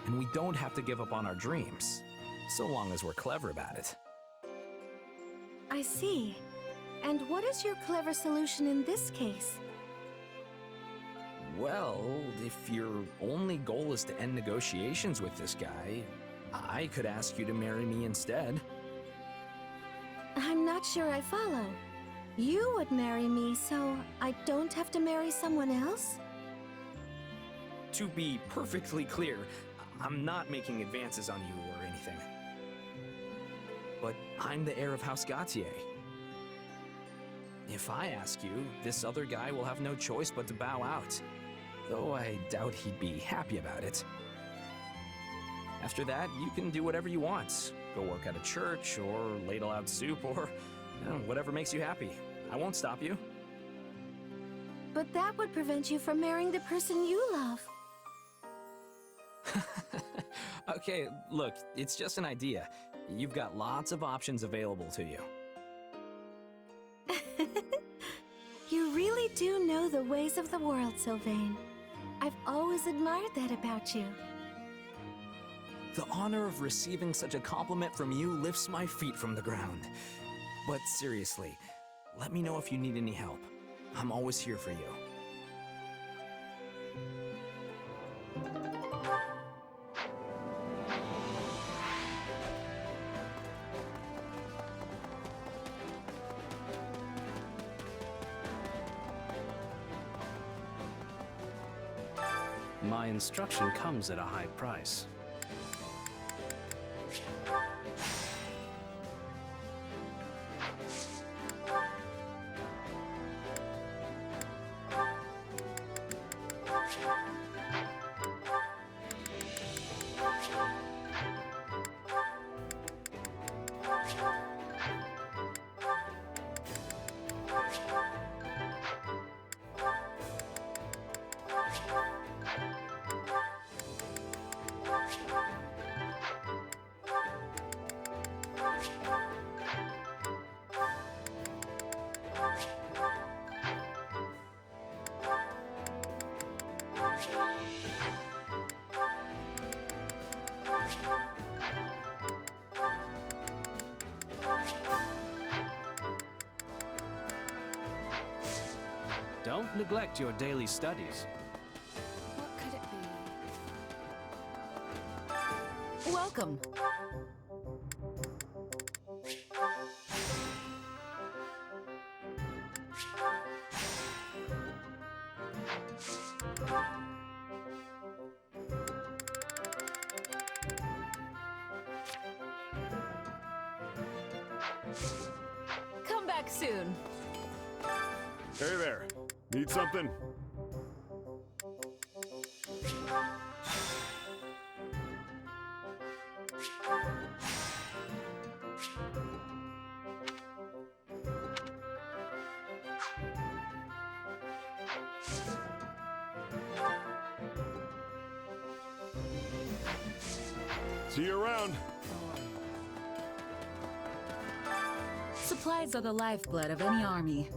And we don't have to give up on our dreams, so long as we're clever about it. I see. And what is your clever solution in this case? Well, if your only goal is to end negotiations with this guy, I could ask you to marry me instead. I'm not sure I follow. You would marry me, so I don't have to marry someone else? To be perfectly clear, I'm not making advances on you or anything. But I'm the heir of House Gautier. If I ask you, this other guy will have no choice but to bow out. Though I doubt he'd be happy about it. After that, you can do whatever you want. Go work at a church, or ladle out soup, or whatever makes you happy. I won't stop you. But that would prevent you from marrying the person you love. Okay, look, it's just an idea. You've got lots of options available to you. You really do know the ways of the world, Sylvain. I've always admired that about you. The honor of receiving such a compliment from you lifts my feet from the ground. But seriously, let me know if you need any help. I'm always here for you. My instruction comes at a high price. Don't neglect your daily studies. What could it be? Welcome. Come back soon. Hey there. Need something? See you around. Supplies are the lifeblood of any army.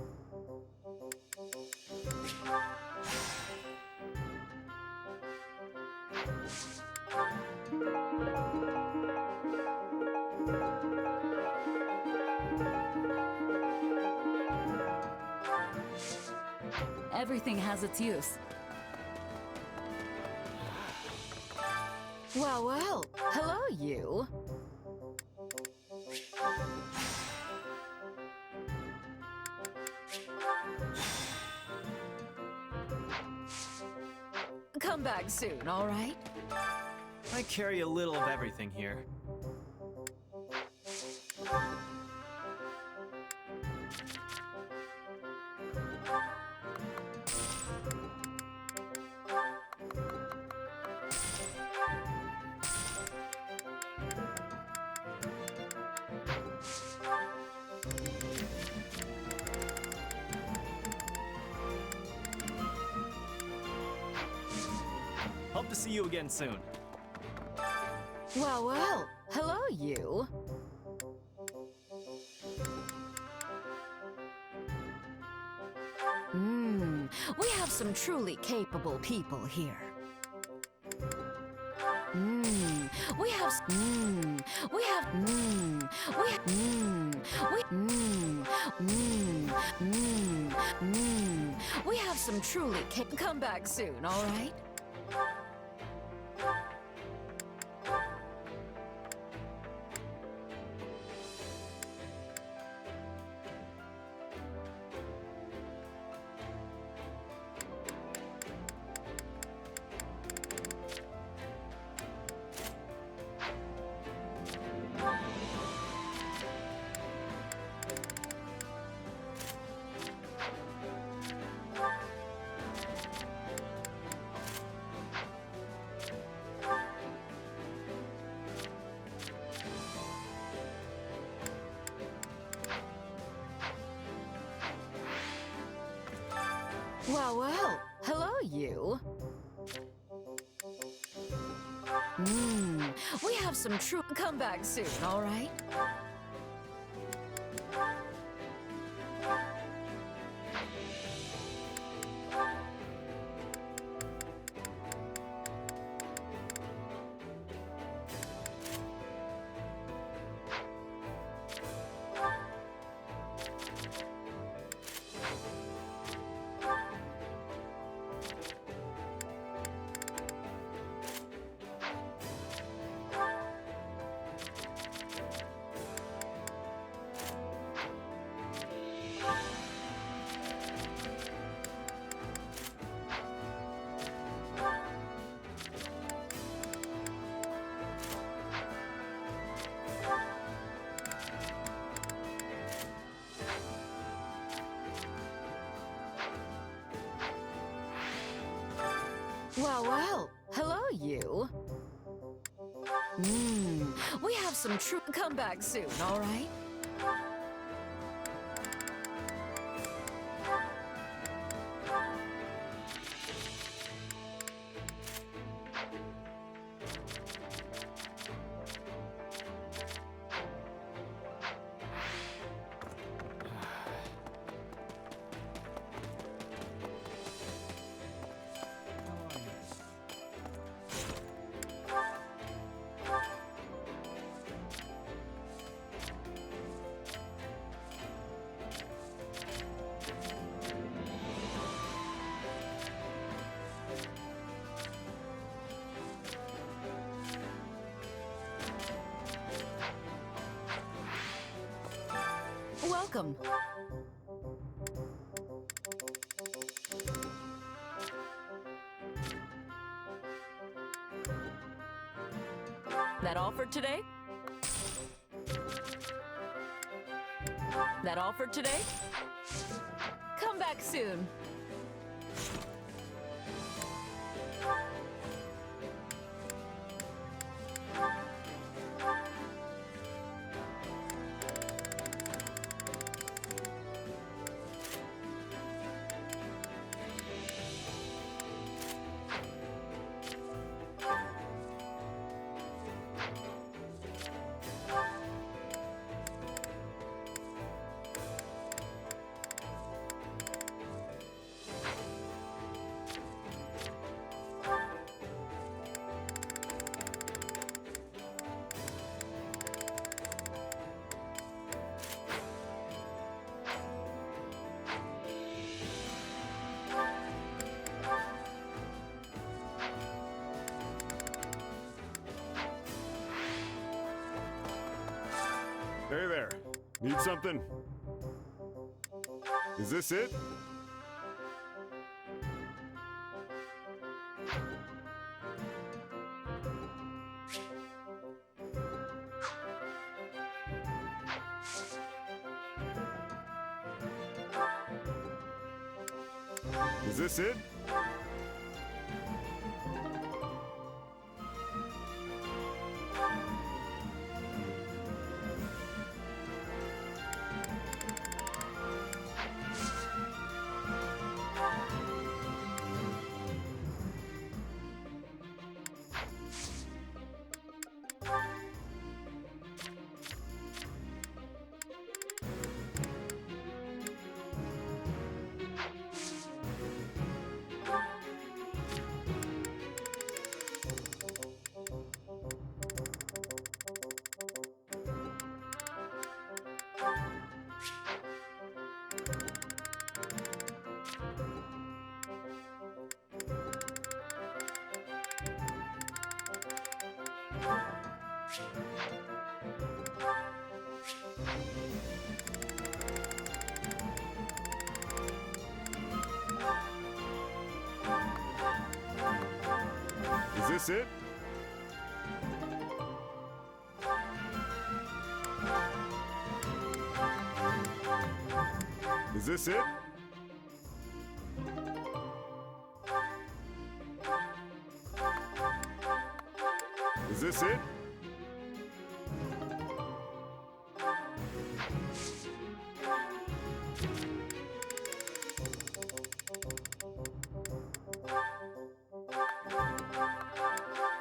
Everything has its use. Well, well. Hello, you. Come back soon, all right? I carry a little of everything here. Hope to see you again soon. Well, well. Hello, you. We have some truly capable people here. We have some truly come back soon, all right? Well, well. Hello, you. We have some true. Come back soon, all right? Well, well. Hello, you. We have some true. Come back soon, all right? Welcome. That all for today? That all for today? Come back soon. Hey there. Need something? Is this it? Is this it? Is this it? Is this it? Is this it?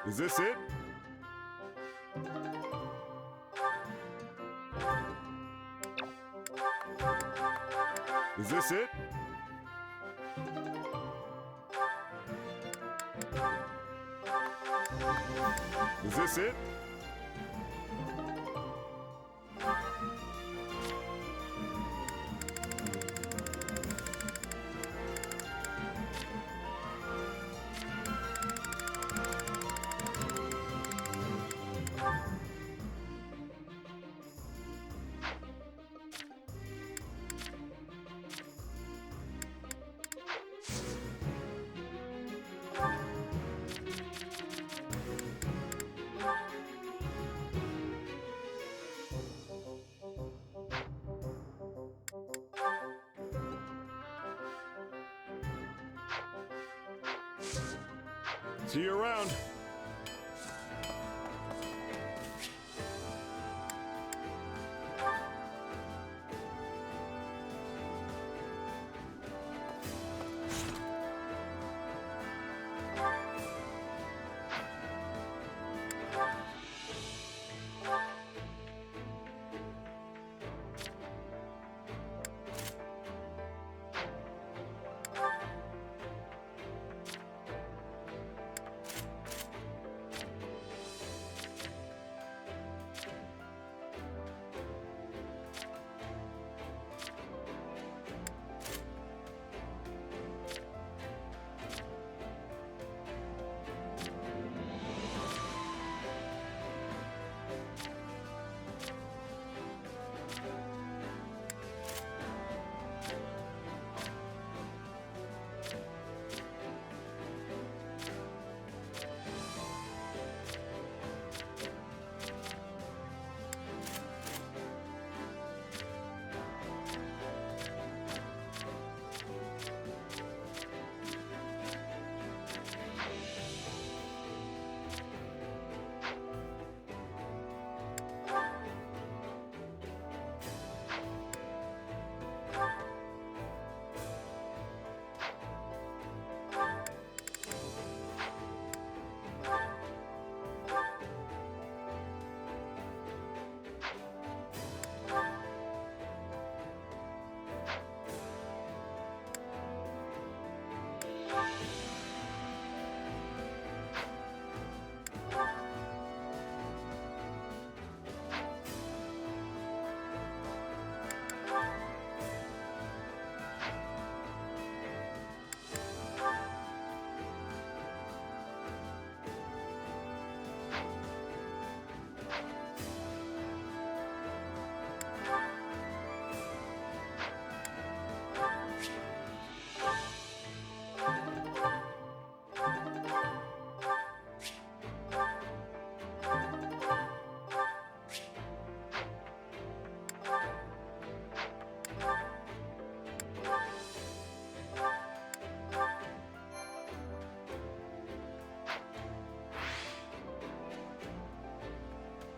Is this it? Is this it? Is this it? See you around.